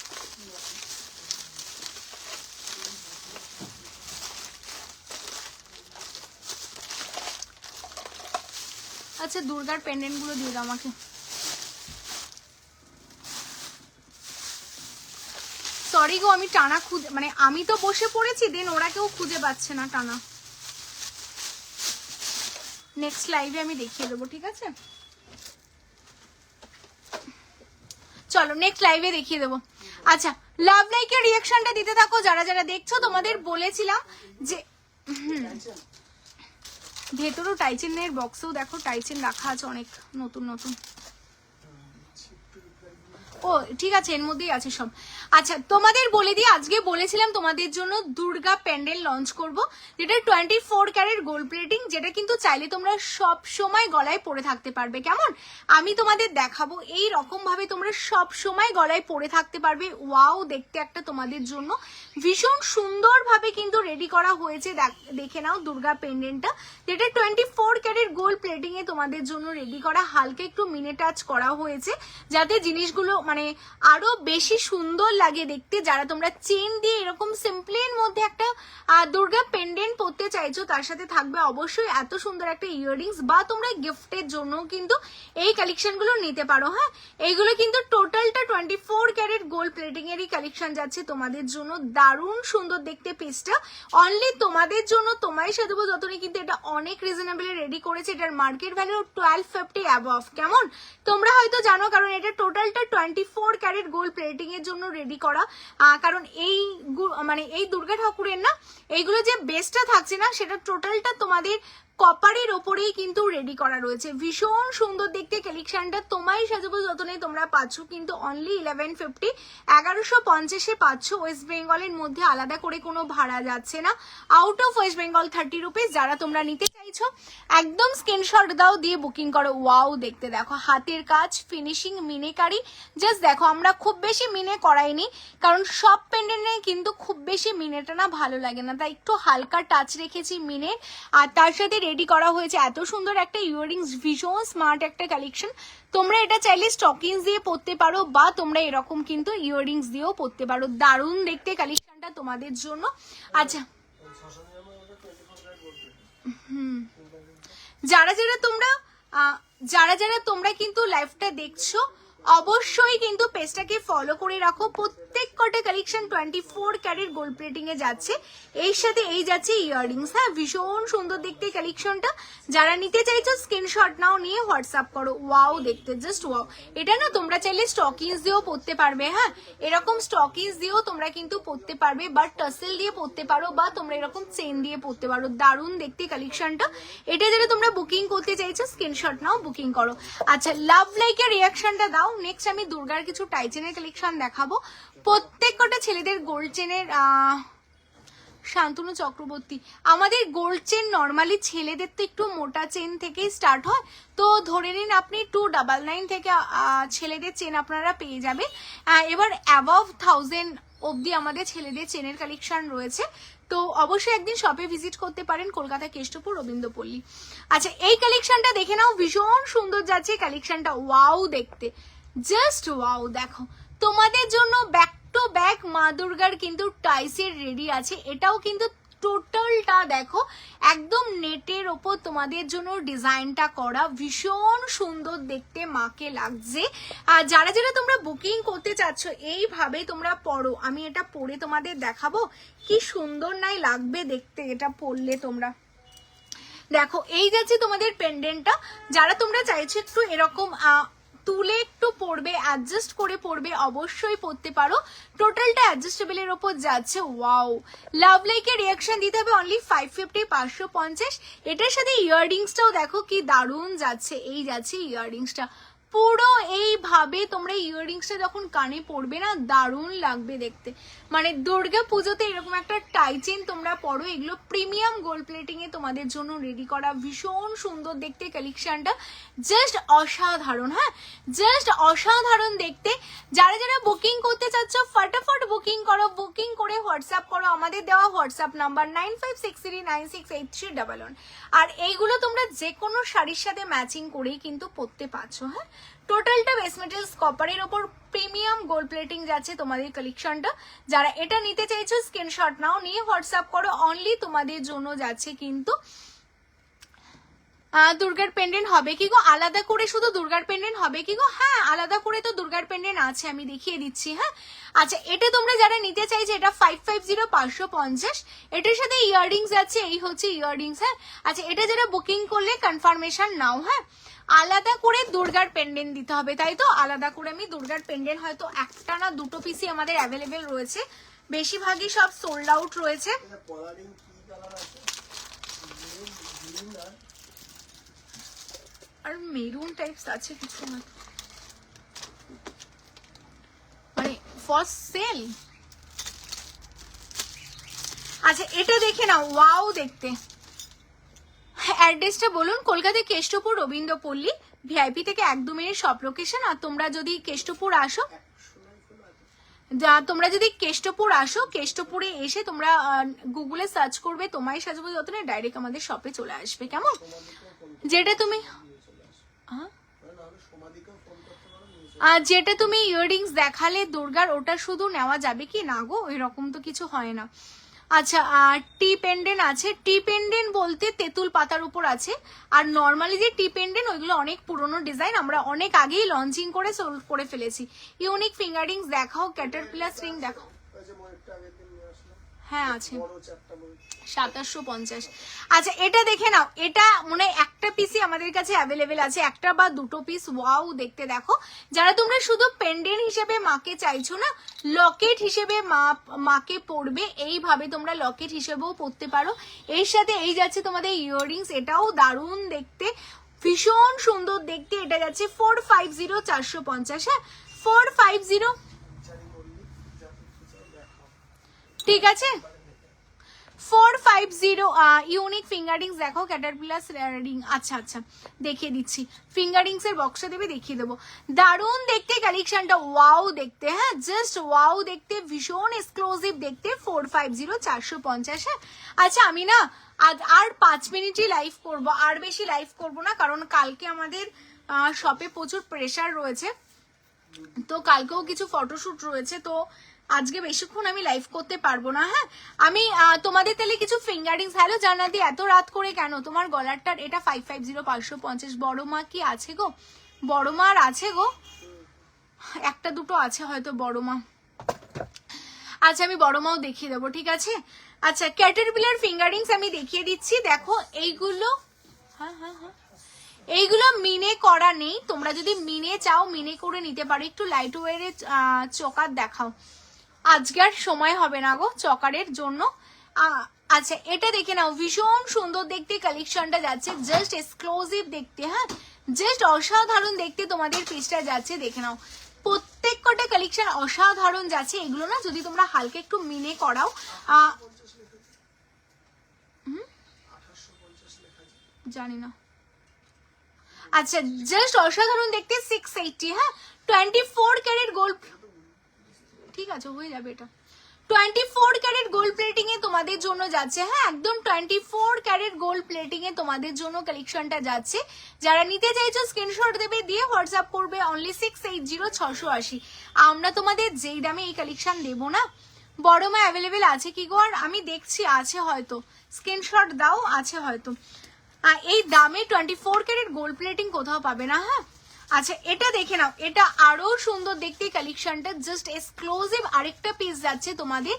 আচ্ছা, দুর্গার পেন্ডেন্ট গুলো দিয়ে দাও আমাকে। সরি গো, আমি টানা খুঁজে, মানে আমি তো বসে পড়েছি, দেন ওরা কেউ খুঁজে পাচ্ছে না টানা। নেক্সট লাইভে আমি দেখিয়ে দেবো, ঠিক আছে? চলো নেক্সট লাইভে দেখিয়ে দেবো। আচ্ছা, লাভ লাইকের রিয়াকশনটা দিতে থাকো যারা যারা দেখছো। তোমাদের বলেছিলাম যে ভেতরেও টাইচেনের বক্সেও দেখো টাইচেন রাখা আছে অনেক নতুন নতুন। ও ঠিক আছে, এর মধ্যেই আছে সব। আচ্ছা, তোমাদের বলে দিই, আজকে বলেছিলাম তোমাদের জন্য দুর্গা প্যান্ডেল লঞ্চ করব, যেটা 24 ক্যারেট গোল্ড প্লেটিং, যেটা কিন্তু চাইলে তোমরা সব সময় গলায় পরে থাকতে পারবে। কেমন আমি তোমাদের দেখাবো, এই রকম ভাবে তোমরা সব সময় গলায় পরে থাকতে পারবে। ওয়াও, দেখতে একটা তোমাদের জন্য ভীষণ সুন্দর ভাবে কিন্তু রেডি করা হয়েছে। দেখে নাও দুর্গা পেন্ডেন্টটা, যেটা 24 ক্যারেট গোল্ড প্লেটিং এ তোমাদের জন্য রেডি করা, হালকা একটু মিনে টাচ করা হয়েছে যাতে জিনিসগুলো মানে আরো বেশি সুন্দর লাগে দেখতে। যারা তোমরা চেন দিয়ে এরকম সিম্পলের মধ্যে একটা দুর্গা পেন্ডেন্ট পরতে চাইছো, তার সাথে থাকবে অবশ্যই এত সুন্দর একটা ইয়াররিংস, বা তোমরা গিফটের জন্য কিন্তু এই কালেকশন গুলো নিতে পারো। হ্যাঁ, এইগুলো কিন্তু টোটালটা 24 ক্যারেট গোল্ড প্লেটিং এরই কালেকশন যাচ্ছে তোমাদের জন্য। দারুণ সুন্দর দেখতে পিসটা, অনলি তোমাদের জন্য। তোমায় সাধবো যতই কিন্তু এটা অনেক রিজনেবল রেডি করেছে, এটার মার্কেট ভ্যালু 1250 অ্যাবভ। কেমন তোমরা হয়তো জানো, কারণ এটা টোটালটা 24 ক্যারেট গোল্ড প্লেটিং এর জন্য রেডি করা। কারণ এই মানে এই দুর্গা ঠাকুরের না এইগুলো যে বেসটা থাকছে না, সেটা টোটালটা তোমাদের কপারের ওপরেই কিন্তু রেডি করা রয়েছে। ভীষণ সুন্দর দেখতে কালেকশনটা। তোমায় সাজাবো যতনে তোমরা পাচ্ছ কিন্তু অনলি 1150, 1150-এ পাচ্ছ। ওয়েস্ট বেঙ্গলের মধ্যে আলাদা করে কোনো ভাড়া যাচ্ছে না। Out of West Bengal 30 rupees. যারা তোমরা নিতে চাইছো একদম স্ক্রিনশট দাও, দিয়ে বুকিং করো। ওয়াও, দেখতে দেখো হাতের কাজ, ফিনিশিং, মিনেকারি। জাস্ট দেখো, আমরা খুব বেশি মিনে করাইনি, কারণ সব পেন্ডেন্টে কিন্তু খুব বেশি মিনেটা না ভালো লাগে না, তাই একটু হালকা টাচ রেখেছি মিনের। আর তার সাথে রেডি করা হয়েছে এত সুন্দর একটা ইয়াররিংস, ভীষণ স্মার্ট একটা কালেকশন। তোমরা এটা চাইলে স্টকিংস দিয়ে পরতে পারো, বা তোমরা এরকম কিন্তু ইয়াররিংস দিয়েও পরতে পারো। দারুণ দেখতে কালেকশনটা তোমাদের জন্য। আচ্ছা, যারা যারা তোমরা কিন্তু লাইভটা দেখছো অবশ্যই কিন্তু পেজটাকে ফলো করে রাখো। প্রত্যেক কটা কালেকশন 24 ক্যারেট গোল্ড প্লেটিং এ যাচ্ছে, এর সাথে এই যাচ্ছে ইয়াররিংস। হ্যাঁ, ভীষণ সুন্দর দেখতে কালেকশনটা। যারা নিতে চাইছো স্ক্রিনশট নাও, নিয়ে হোয়াটসঅ্যাপ করো। ওয়াও দেখতে, জাস্ট ওয়াও। এটা না তোমরা চাইলে স্টকিংস দিয়েও পরতে পারবে। হ্যাঁ, এরকম স্টকিংস দিয়েও তোমরা কিন্তু পরতে পারবে, বা টাসেল দিয়ে পরতে পারো, বা তোমরা এরকম চেন দিয়ে পরতে পারো। দারুণ দেখতে কালেকশনটা। এটা যেটা তোমরা বুকিং করতে চাইছো স্ক্রিনশট নাও, বুকিং করো। আচ্ছা, লাভ লাইকের রিয়াকশনটা দাও। নেক্সট আমি দুর্গার কিছু টাইচেনের কালেকশন দেখাবো। প্রত্যেক কটা ছেলেদের গোল্ড চেনের শান্তনু চক্রবর্তী, আমাদের গোল্ড চেন নর্মালি ছেলেদের তো একটু মোটা চেন থেকেই স্টার্ট হয়, তো ধরে নিন আপনি 299 থেকে ছেলেদের চেন আপনারা পেয়ে যাবেন। এবার অ্যাবভ 1000 অবধি আমাদের ছেলেদের চেনের কালেকশন রয়েছে, তো অবশ্যই একদিন শপে ভিজিট করতে পারেন, কলকাতা কেষ্টপুর রবীন্দ্রপল্লী। আচ্ছা, এই কালেকশনটা দেখে নাও, ভীষণ সুন্দর যাচ্ছে কালেকশনটা। ওয়াও দেখতে, জাস্ট ওয়াও। দেখো তোমাদের জন্য ব্যাক টু ব্যাক মা দুর্গার কিন্তু টাইসের রেডি আছে। এটাও কিন্তু টোটালটা দেখো একদম নেটের ওপর তোমাদের জন্য ডিজাইনটা করা, ভীষণ সুন্দর দেখতে মাকে লাগছে। আর যারা যারা তোমরা বুকিং করতে চাচ্ছ এইভাবে তোমরা পরো, আমি এটা পরে তোমাদের দেখাবো কি সুন্দর নাই লাগবে দেখতে এটা পরলে। তোমরা দেখো এই যাচ্ছে তোমাদের পেন্ডেন্টটা। যারা তোমরা চাইছো একটু এরকম তুলে একটু পরবে, অ্যাডজাস্ট করে পরবে, অবশ্যই পরতে পারো। টোটালটা অ্যাডজাস্টেবলের ওপর যাচ্ছে। ওয়াও, লাভ লাইকের রিয়াকশন দিতে হবে অনলি 550, 550। এটার সাথে ইয়াররিংসটাও দেখো কি দারুণ যাচ্ছে। এই যাচ্ছে ইয়াররিংসটা, পুরো এইভাবে তোমরা ইয়াররিংসটা যখন কানে পরবে না, দারুণ লাগবে দেখতে। মানে দুর্গা পুজোতে এরকম একটা টাইচেন তোমরা পরো, এগুলো প্রিমিয়াম গোল্ড প্লেটিং এ তোমাদের জন্য রেডি করা, ভীষণ সুন্দর দেখতে কালেকশনটা, জাস্ট অসাধারণ। হ্যাঁ, জাস্ট অসাধারণ দেখতে। যারা যারা বুকিং করতে চাচ্ছ ফটাফট বুকিং করো, বুকিং করে হোয়াটসঅ্যাপ করো। আমাদের দেওয়া হোয়াটসঅ্যাপ নাম্বার 9563968311। আর এইগুলো তোমরা যে কোনো শাড়ির সাথে ম্যাচিং করেই কিন্তু পরতে পারছো। হ্যাঁ, টোটালটা বেস মেটালস কপারের ওপর প্রিমিয়াম গোল্ড প্লেটিং যাচ্ছে তোমাদের কালেকশনটা। যারা এটা নিতে চাইছো স্ক্রিনশট নাও, নিয়ে হোয়াটসঅ্যাপ করো। অনলি তোমাদের জন্য যাচ্ছে কিন্তু দুর্গার পেন্ডেন্ট হবে কি গো? আলাদা করে শুধু দুর্গার পেন্ডেন্ট হবে কি গো? হ্যাঁ, আলাদা করে তো দুর্গার পেন্ডেন্ট আছে, আমি দেখিয়ে দিচ্ছি। হ্যাঁ, আচ্ছা, এটা তোমরা যারা নিতে চাইছে এটা 550, 550। এটার সাথে ইয়াররিংস আছে, এই হচ্ছে ইয়াররিংস। হ্যাঁ, আচ্ছা, এটা যারা বুকিং করলে কনফার্মেশন নাও। হ্যাঁ, আলাদা করে দুর্গার পেন্ডেন্ট দিতে হবে, তাই তো? আলাদা করে আমি দুর্গার পেন্ডেন্ট হয়তো একটা না দুটো পিসি আমাদের অ্যাভেলেবেল রয়েছে, বেশিরভাগই সব সোল্ড আউট রয়েছে। আর মেরুন টাইপস আছে কিছু, মানে ফর সেল। আচ্ছা, এটা দেখে নাও, ওয়াও দেখতে। অ্যাড্রেসটা বলুন। কলকাতা কেষ্টপুর রবীন্দ্রপল্লী, ভিআইপি থেকে 1-2 মিনিট সব লোকেশন। আর তোমরা যদি কেষ্টপুর আসো, কেষ্টপুরে এসে তোমরা গুগলে সার্চ করবে তোমায় সাজাবো যতনে, ডাইরেক্ট আমাদের শপে চলে আসবে। কেমন? যেটা তুমি যেটা তুমি ইয়াররিংস দেখালে দুর্গার, ওটা শুধু নেওয়া যাবে কি না গো? এরকম তো কিছু হয় না। আচ্ছা, টি পেন্ডেন্ট আছে। টি পেন্ডেন্ট বলতে তেঁতুল পাতার উপর আছে। আর নর্মালি যে টি পেন্ডেন্ট ওইগুলো অনেক পুরনো ডিজাইন, আমরা অনেক আগেই লঞ্চিং করে সোল্ড করে ফেলেছি। ইউনিক ফিঙ্গারিংস দেখাও, ক্যাটারপিলার রিং দেখাও। হ্যাঁ আছে, 2750। আচ্ছা, এটা দেখে নাও, এটা মনে হয় একটা পিসই আমাদের কাছে অ্যাভেলেবেল আছে, একটা বা দুটো পিস। ওয়াও দেখতে দেখো। যারা তোমরা শুধু পেন্ডেন্ট হিসেবে মাকে চাইছো না, লকেট হিসেবে মাকে পরবে, এইভাবে তোমরা লকেট হিসেবেও পরতে পারো। এর সাথে এই যাচ্ছে তোমাদের ইয়াররিংস, এটাও দারুণ দেখতে, ভীষণ সুন্দর দেখতে। এটা যাচ্ছে 450, 450। হ্যাঁ, 450। ঠিক আছে, 450। ইউনিক ফিঙ্গারিংস দেখো, ক্যাটারপিলার রিং। আচ্ছা আচ্ছা, দেখিয়ে দিচ্ছি। ফিঙ্গারিংস এর বক্সটা দেবে, দেখিয়ে দেবো। দারুণ দেখতে কালেকশনটা, ওয়াও দেখতে। হ্যাঁ, জাস্ট ওয়াও দেখতে, ভীষণ এক্সক্লুসিভ দেখতে। 450, 450। হ্যাঁ, আচ্ছা, আমি না আর 5 মিনিটই লাইভ করব, আর বেশি লাইভ করব না, কারণ কালকে আমাদের শপে প্রচুর প্রেশার রয়েছে, তো কালকেও কিছু ফটোশুট রয়েছে, তো আজকে বেশিক্ষণ আমি লাইভ করতে পারবো না। হ্যাঁ, আমি তোমাদের তাহলে কিছু ফিঙ্গারিংস। হ্যালো জান্নাতি, এত রাত করে কেন? তোমার গলারটার এটা 550, 550। বড় মা কি আছে গো? বড় মা আর আছে গো? একটা দুটো আছে হয়তো বড় মা। আচ্ছা আমি বড় মাও দেখিয়ে দেবো, ঠিক আছে। আচ্ছা ক্যাটারপিলার ফিঙ্গারিংস আমি দেখিয়ে দিচ্ছি, দেখো এইগুলো, হ্যাঁ হ্যাঁ হ্যাঁ, এইগুলো মিনে করা নেই, তোমরা যদি মিনে চাও মিনে করে নিতে পারো। একটু লাইট ওয়ারে চকার দেখাও, আজকে আর সময় হবে না গো চকারের জন্য। আচ্ছা এটা দেখে নাও, ভীষণ সুন্দর দেখতে কালেকশনটা যাচ্ছে, জাস্ট এক্সক্লুসিভ দেখতে, হ্যাঁ জাস্ট অসাধারণ দেখতে তোমাদের পিসটা যাচ্ছে, দেখে নাও প্রত্যেক কটা কালেকশন অসাধারণ যাচ্ছে। এগুলো না যদি তোমরা হালকা একটু মিনে করাও, জানি না। আচ্ছা জাস্ট অসাধারণ দেখতে, 680, হ্যাঁ 24 ক্যারেট গোল্ড, ঠিক আছে হয়ে যাবে এটা। 24 ক্যারেট গোল্ড প্লেটিং এ তোমাদের জন্য যাচ্ছে, হ্যাঁ একদম 24 ক্যারেট গোল্ড প্লেটিং এ তোমাদের জন্য কালেকশনটা যাচ্ছে। যারা নিতে চাইছো স্ক্রিনশট দেবে, দিয়ে হোয়াটসঅ্যাপ করবে অনলি 680680। আমরা তোমাদের যেই দামে এই কালেকশন দেবো না, বড় মা অ্যাভেলেবেল আছে কি গো? আর আমি দেখছি আছে হয়তো, স্ক্রিনশট দাও, আছে হয়তো। এই দামে 24 ক্যারেট গোল্ড প্লেটিং কোথাও পাবে না, হ্যাঁ। আচ্ছা এটা দেখে নাও, এটা আরো সুন্দর দেখতে কালেকশনটা, জাস্ট এক্সক্লুসিভ আরেকটা পিস যাচ্ছে তোমাদের।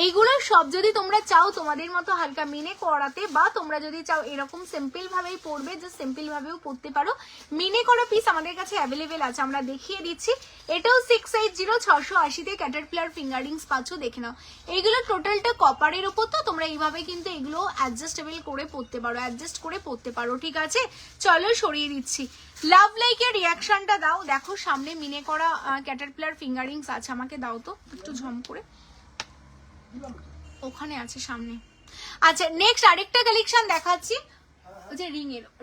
এইগুলো সব যদি তোমরা চাও তোমাদের মতো হালকা মিনে করাতে, বা তোমরা যদি চাও এরকম সিম্পল ভাবেই পরবে, জাস্ট সিম্পল ভাবেও পরতে পারো। মিনে করা পিস আমাদের কাছে অ্যাভেলেবেল আছে, আমরা দেখিয়ে দিচ্ছি। এটাও 680680 ক্যাটারপিলার ফিঙ্গারিংস পাচ্ছ, দেখে নাও। এইগুলো টোটালটা কপারের ওপর, তো তোমরা এইভাবে কিন্তু এগুলো অ্যাডজাস্টেবল করে পরতে পারো, অ্যাডজাস্ট করে পরতে পারো, ঠিক আছে। চলো সরিয়ে দিচ্ছি। লাভ লাইকের রিয়াকশনটা দাও, দেখো সামনে মিনে করা ক্যাটারপিলার ফিঙ্গারিংস আছে, আমাকে দাও তো একটু ঝম করে, ওখানে আছে সামনে। আচ্ছা নেক্সট আরেকটা কালেকশন দেখাচ্ছি, ওই যে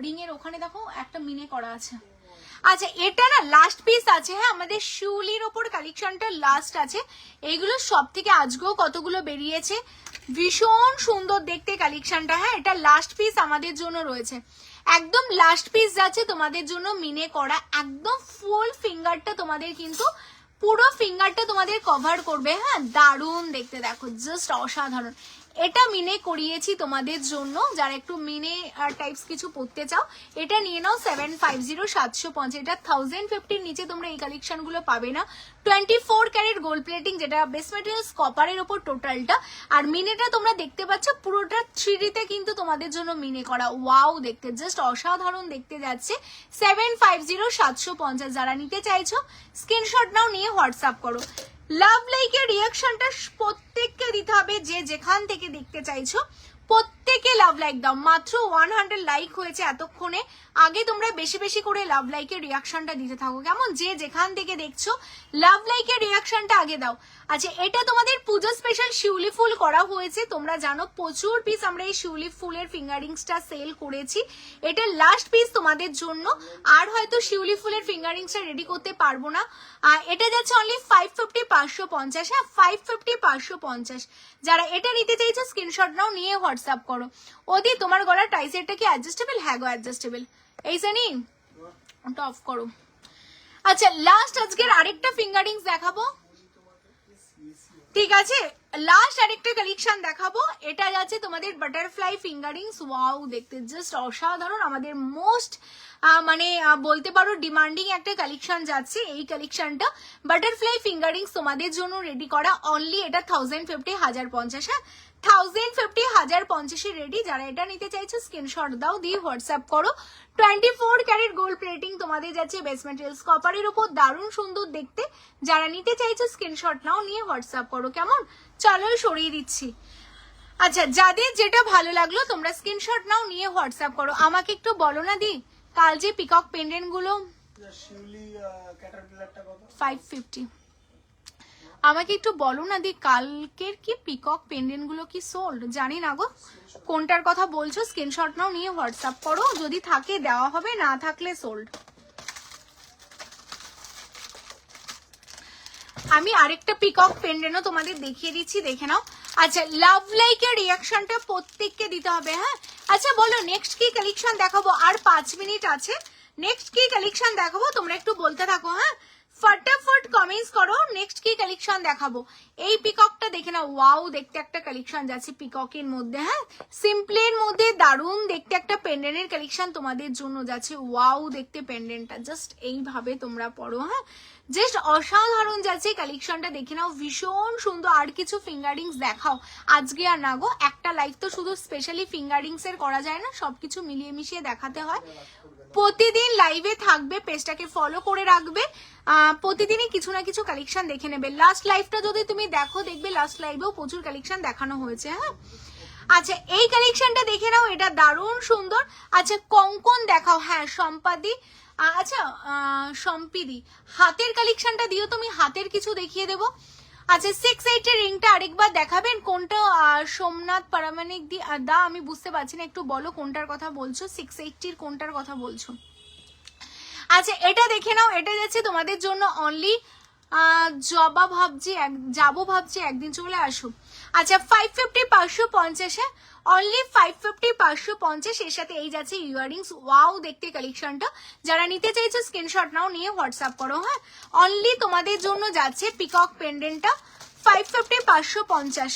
রিং এর ওখানে দেখো একটা মিনে করা আছে। আচ্ছা এটা না লাস্ট পিস আছে, হ্যাঁ আমাদের শিউলির ওপর কালেকশনটা লাস্ট আছে। এইগুলো সব থেকে আজকেও কতগুলো বেরিয়েছে, ভীষণ সুন্দর দেখতে কালেকশনটা, হ্যাঁ এটা লাস্ট পিস আমাদের জন্য রয়েছে, একদম লাস্ট পিস যাচ্ছে তোমাদের জন্য মিনে করা, একদম ফুল ফিঙ্গারটা তোমাদের কিন্তু পুরো ফিঙ্গারটা তোমাদের কভার করবে, হ্যাঁ দারুণ দেখতে, দেখো জাস্ট অসাধারণ। এটা মিনে করিয়েছি তোমাদের জন্য, যারা একটু মিনে টাইপস কিছু পড়তে চাও এটা নিয়ে নাও 750750। এটা 1050 নিচে তোমরা এই কালেকশন গুলো পাবে না। 24 ক্যারেট গোল্ড প্লেটিং, যেটা বেস মেটেরিয়ালস কপারের ওপর টোটালটা, আর মিনেটা তোমরা দেখতে পাচ্ছ পুরোটা 3D তে কিন্তু তোমাদের জন্য মিনে করা, ওয়াও দেখতে জাস্ট অসাধারণ দেখতে যাচ্ছে। 750750 যারা নিতে চাইছো স্ক্রিনশট নাও, নিয়ে হোয়াটসঅ্যাপ করো। লাভ লাইকের রিয়াকশনটা প্রত্যেককে দিতে হবে, যে যেখান থেকে দেখতে চাইছো প্রত্যেকে লাভ লাইক দাও। মাত্র 100 লাইক হয়েছে এতক্ষণে, আগে তোমরা বেশি বেশি করে লাভ লাইকের রিয়াকশনটা দিতে থাকো, কেমন, যে যেখান থেকে দেখছো লাভ লাইকের রিয়াকশনটা আগে দাও। আচ্ছা এটা তোমাদের পুজো স্পেশাল শিউলি ফুল করা হয়েছে, তোমরা জানো প্রচুর পিস আমরা এই শিউলি ফুলের ফিঙ্গারিংসটা সেল করেছি, এটা লাস্ট পিস তোমাদের জন্য। আর হয়তো শিউলি ফুলের ফিঙ্গারিংসটা রেডি করতে পারবো না, এটা যাচ্ছে অনলি 550 550, হ্যাঁ 550 550। যারা এটা নিতে চাইছো স্ক্রিনশট নাও, নিয়ে হোয়াটসঅ্যাপ করো। ওদি তোমার গলার টাইসেটটা কি অ্যাডজাস্টেবল? হ্যাঁ গো অ্যাডজাস্টেবল, এই সানি ওটা অফ করো। আচ্ছা লাস্ট আজকের আরেকটা ফিঙ্গারিংস দেখাবো, ঠিক আছে লাস্ট আরেকটা কালেকশন দেখাবো। এটা যাচ্ছে তোমাদের বাটারফ্লাই ফিঙ্গারিংস, ওয়াও দেখতে জাস্ট অসাধারণ, আমাদের মোস্ট মানে বলতে পারো ডিমান্ডিং একটা কালেকশন যাচ্ছে এই কালেকশনটা। বাটারফ্লাই ফিঙ্গারিংস তোমাদের জন্য রেডি করা, অনলি এটা 1050 1050, হ্যাঁ 1050 1050 রেডি। যারা এটা নিতে চাইছো স্ক্রিনশট দাও, দিয়ে হোয়াটসঅ্যাপ করো। 24 ক্যারেট গোল্ড প্লেটিং তোমাদের যাচ্ছে, বেস মেটেরিয়ালস কপারের উপর, দারুণ সুন্দর দেখতে। যারা নিতে চাইছো স্ক্রিনশট নাও, নিয়ে হোয়াটসঅ্যাপ করো, কেমন। চলো সরিয়ে দিচ্ছি। আচ্ছা যাদের যেটা ভালো লাগলো তোমরা স্ক্রিনশট নাও, নিয়ে হোয়াটসঅ্যাপ করো। আমাকে একটু বলো না দি, কাল যে পিকক পেন্ডেন্ট গুলো 550, আমাকে একটু বলো না দি কালকের কি পিকক পেন্ডেন্ট গুলো কি সোল্ড? জানি না গো কোনটার কথা বলছো, স্ক্রিনশট নাও, নিয়ে হোয়াটসঅ্যাপ করো, যদি থাকে দেওয়া হবে, না থাকলে সোল্ড। আমি আরেকটা পিকক পেন্ডেন্টও তোমাদের দেখিয়ে দিচ্ছি, দেখে নাও। আচ্ছা লাভ লাইকের রিয়াকশনটা প্রত্যেককে দিতে হবে, হ্যাঁ। আচ্ছা বলো নেক্সট কি কালেকশন দেখাবো, আর 5 মিনিট আছে, নেক্সট কি কালেকশন দেখাবো তোমরা একটু বলতে থাকো, হ্যাঁ। ফটাফট কমেন্টস করো নেক্সট কি কালেকশন দেখাবো। এই পিককটা দেখে নাও, ওয়াও দেখতে একটা কালেকশন যাচ্ছে পিককের মধ্যে, হ্যাঁ সিম্পলের মধ্যে দারুণ দেখতে একটা পেন্ডেন্টের কালেকশন তোমাদের জন্য যাচ্ছে। ওয়াও দেখতে পেন্ডেন্টটা জাস্ট এইভাবে তোমরা পড়ো, হ্যাঁ জাস্ট অসাধারণ যাচ্ছে কালেকশনটা দেখে নাও, ভীষণ সুন্দর। আর কিছু ফিঙ্গারিংস দেখাও আজকে আর না গো, একটা লাইভ তো শুধু স্পেশালি ফিঙ্গারিংস এর করা যায় না, সবকিছু মিলিয়ে মিশিয়ে দেখাতে হয়। প্রতিদিন লাইভে থাকবে, পেজটাকে ফলো করে রাখবে, প্রতিদিনই কিছু না কিছু কালেকশন দেখে নেবে। লাস্ট লাইভটা যদি তুমি দেখো দেখবে লাস্ট লাইভেও প্রচুর কালেকশন দেখানো হয়েছে, হ্যাঁ। আচ্ছা এই কালেকশনটা দেখে নাও, এটা দারুণ সুন্দর। আচ্ছা কঙ্কন দেখাও, হ্যাঁ সম্পাদি, আচ্ছা সম্পিদি হাতের কালেকশনটা দিও, তুমি হাতের কিছু দেখিয়ে দেবো। আচ্ছা 6/8 এর রিংটা আরেকবার দেখাবেন, কোনটা সোমনাথ পারামানিক দা আমি বুঝতে পারছি না, একটু বলো কোনটার কথা বলছো, 6/80 কোনটার কথা বলছো। আচ্ছা এটা দেখে নাও, এটা যাচ্ছে তোমাদের জন্য অনলি যাবো ভাবছি একদিন চলে আসো। আচ্ছা 550 550 অনলি 550 550, এর সাথে এই যাচ্ছে ইয়াররিংস। ওয়াও দেখতে কালেকশনটা, যারা নিতে চাইছো স্ক্রিনশট নাও, নিয়ে হোয়াটসঅ্যাপ করো, হ্যাঁ অনলি তোমাদের জন্য যাচ্ছে পিকক পেন্ডেন্টটা 550 550।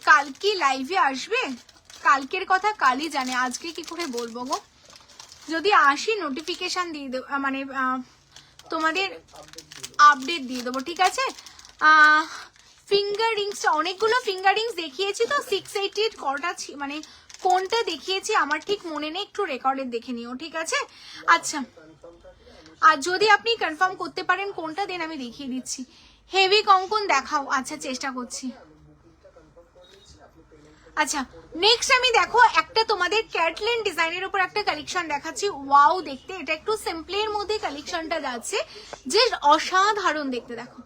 কাল কি লাইভে আসবে? কালকের কথা কালই জানে, আজকে কি করে বলবো গো। যদি আসি নোটিফিকেশন দিয়ে দেবো, মানে তোমাদের আপডেট দিয়ে দেবো, ঠিক আছে। ফিঙ্গার রিংসটা অনেকগুলো ফিঙ্গার রিংস দেখিয়েছি তো, 6/80 কটা মানে কোনটা দেখিয়েছি আমার ঠিক মনে নেই, একটু রেকর্ডের দেখে নিও, ঠিক আছে। আচ্ছা আর যদি আপনি কনফার্ম করতে পারেন কোনটা, দেন আমি দেখিয়ে দিচ্ছি। হেভি কঙ্কন দেখাও, আচ্ছা চেষ্টা করছি। আচ্ছা নেক্সট আমি দেখো একটা তোমাদের ক্যাটলিন ডিজাইনের উপর একটা কালেকশন দেখাচ্ছি। ওয়াও দেখতে, এটা একটু সিম্পলের মধ্যে কালেকশনটা যাচ্ছে, যে অসাধারণ দেখতে। দেখো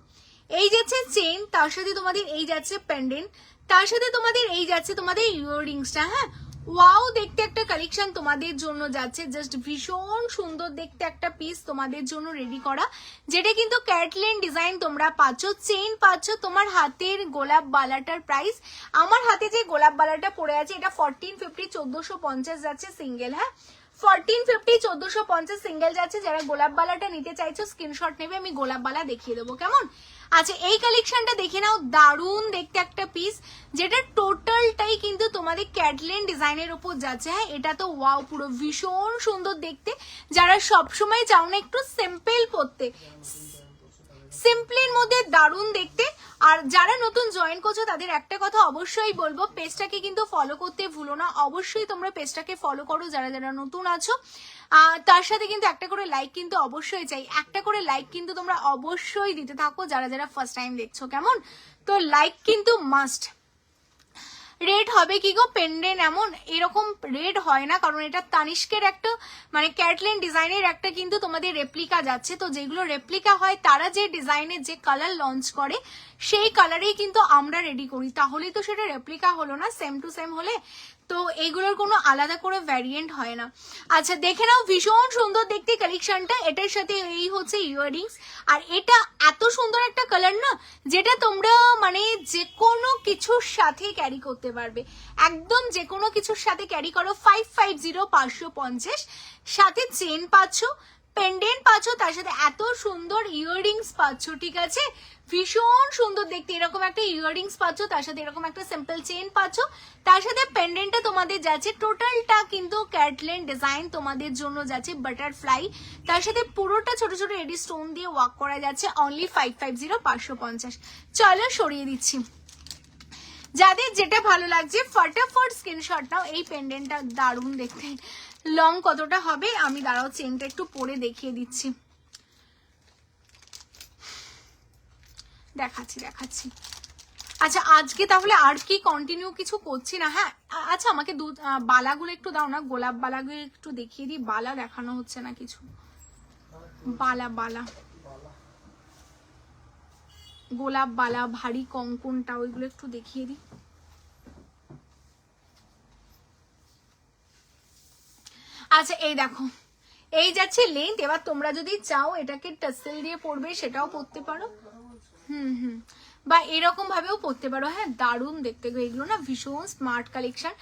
এই যাচ্ছে চেন, তার সাথে তোমাদের এই যাচ্ছে পেন্ডেন্ট, তার সাথে তোমাদের এই যাচ্ছে তোমাদের ইয়াররিংসটা, হ্যাঁ ওয়াও দেখতে একটা কালেকশন তোমাদের জন্য যাচ্ছে, জাস্ট ভীষণ সুন্দর দেখতে একটা পিস তোমাদের জন্য রেডি করা, যেটা কিন্তু ক্যাটলিন ডিজাইন তোমরা পাচ্ছ। চেইন পাচ্ছ, তোমার হাতের গোলাপ বালাটার প্রাইস, আমার হাতে যে গোলাপ বালাটা পড়ে আছে এটা 1450 1450 যাচ্ছে সিঙ্গেল, হ্যাঁ 1450 1450 সিঙ্গেল যাচ্ছে। যারা গোলাপ বালাটা নিতে চাইছো স্ক্রিনশট নেবে, আমি গোলাপ বালা দেখিয়ে দেবো, কেমন। আচ্ছা এই কালেকশনটা দেখে নাও, দারুণ দেখতে একটা পিস, যেটা টোটালটাই কিন্তু তোমাদের ক্যাটলিন ডিজাইনের উপর যাচ্ছে, হ্যাঁ এটা তো ওয়াও পুরো ভীষণ সুন্দর দেখতে। যারা সবসময় চাও না একটু সিম্পল পরতে, সিম্পলের মধ্যে দারুণ দেখতে। আর যারা নতুন জয়েন করছো তাদের একটা কথা অবশ্যই বলবো, পেজটাকে কিন্তু ফলো করতে ভুলো না, অবশ্যই তোমরা পেজটাকে ফলো করো যারা যারা নতুন আছো। তার সাথে কিন্তু একটা করে লাইক কিন্তু অবশ্যই চাই, একটা করে লাইক কিন্তু তোমরা অবশ্যই দিতে থাকো যারা যারা ফার্স্ট টাইম দেখছো, কেমন। তো লাইক কিন্তু মাস্ট। রেড হবে কি গো পেন্ডেন্ট, এমন এরকম রেড হয় না, কারণ এটা তানিষ্কের একটা মানে ক্যাটলিন ডিজাইনের একটা কিন্তু তোমাদের রেপ্লিকা যাচ্ছে। তো যেগুলো রেপ্লিকা হয় তারা যে ডিজাইনের যে কালার লঞ্চ করে সেই কালারেই কিন্তু আমরা রেডি করি, তাহলেই তো সেটা রেপ্লিকা হলো না, সেম টু সেম হলে তো এইগুলোর কোনো আলাদা করে ভ্যারিয়েন্ট হয় না। আচ্ছা দেখে নাও, ভীষণ সুন্দর দেখতে কালেকশনটা, এটার সাথে এই হচ্ছে ইয়াররিংস। আর এটা এত সুন্দর একটা কালার না, যেটা তোমরা মানে যে কোনো কিছুর সাথে ক্যারি করতে পারবে, একদম যে কোনো কিছুর সাথে ক্যারি করো। 550 550, সাথে চেন পাচ্ছ, পেন্ডেন্ট পাচ্ছ, তার সাথে এত সুন্দর ইয়াররিংস পাচ্ছ, ঠিক আছে ভীষণ সুন্দর দেখতে। এরকম একটা ইয়াররিংস পাচ্ছ, তার সাথে এরকম একটা সিম্পল চেন পাচ্ছ, তার সাথে পেন্ডেন্টটা তোমাদের যাচ্ছে। টোটালটা কিন্তু ক্যাটলিন ডিজাইন তোমাদের জন্য যাচ্ছে বাটারফ্লাই, তার সাথে পুরোটা ছোট ছোট এডি স্টোন দিয়ে ওয়ার্ক করা যাচ্ছে। অনলি 550 550। চলো সরিয়ে দিচ্ছি, যাদের যেটা ভালো লাগছে ফটাফট স্ক্রিনশট নাও। এই পেন্ডেন্টটা দারুণ দেখতে, লং কতটা হবে আমি দাঁড়াও চেনটা একটু পরে দেখিয়ে দিচ্ছি, দেখাচ্ছি। আচ্ছা আজকে তাহলে আর কি কন্টিনিউ কিছু করছি না, হ্যাঁ আচ্ছা আমাকে বালাগুলো একটু দাও না, গোলাপ বালাগুলো একটু দেখিয়ে দিই, বালা দেখানো হচ্ছে না কিছু, বালা গোলাপ বালা ভারী কঙ্কনটা ওইগুলো একটু দেখিয়ে দিই। আচ্ছা এই দেখো এই যাচ্ছে লেন্থ, এবার তোমরা যদি চাও এটাকে টাসেল দিয়ে পরবে সেটাও পরতে পারো। বা এরকম ভাবেও পরতে পারো। হ্যাঁ, দারুণ দেখতে গো এগুলো না, ভীষণ স্মার্ট কালেকশন।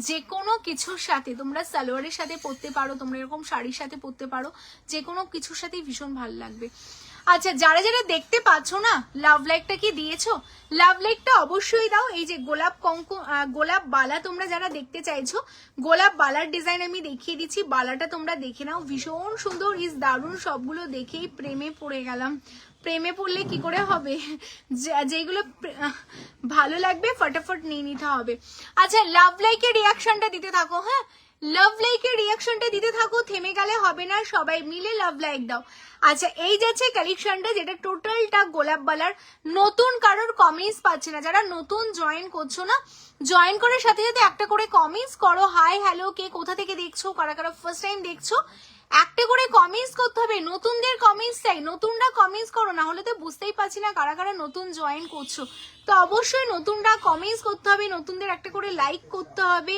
যে কোনো কিছুর সাথে তোমরা সালোয়ারের সাথে পরতে পারো, তোমরা এরকম শাড়ির সাথে পরতে পারো, যে কোনো কিছুর সাথেই ভীষণ ভালো লাগবে। আচ্ছা, যারা যারা দেখতে পাচ্ছ না, লাভ লাইকটা কি দিয়েছো? লাভ লাইকটা অবশ্যই দাও। এই যে গোলাপ গোলাপ বালা তোমরা যারা দেখতে চাইছো, গোলাপ বালার ডিজাইন আমি দেখিয়ে দিচ্ছি, বালাটা তোমরা দেখে নাও, ভীষণ সুন্দর, ইস দারুণ। সবগুলো দেখেই প্রেমে পড়ে গেলাম। প্রেমে পড়লে কি করে হবে, যেগুলো ভালো লাগবে ফটাফট নিয়ে নিতে হবে। আচ্ছা, লাভ লাইকের রিয়াকশনটা দিতে থাকো। হ্যাঁ, লাভ লাইকের রিয়াকশনটা দিতে থাকো, থেমে গেলে হবে না, সবাই মিলে লাভ লাইক দাও। আচ্ছা, এই যাচ্ছে কালেকশনটা, যেটা টোটালটা গোলাপ বালার। নতুন কারোর কমেন্টস পাচ্ছে না, যারা নতুন জয়েন করছো না, জয়েন করার সাথে সাথে একটা করে কমেন্টস করো, হাই হ্যালো, কে কোথা থেকে দেখছো, কারা কারা ফার্স্ট টাইম দেখছো, একটা করে কমেন্টস করতে হবে। নতুনদের কমেন্টস চাই, নতুনরা কমেন্টস করো, না হলে তো বুঝতেই পারছি না কারা কারা নতুন জয়েন করছো। তো অবশ্যই নতুনরা কমেন্টস করতে হবে, নতুনদের একটা করে লাইক করতে হবে।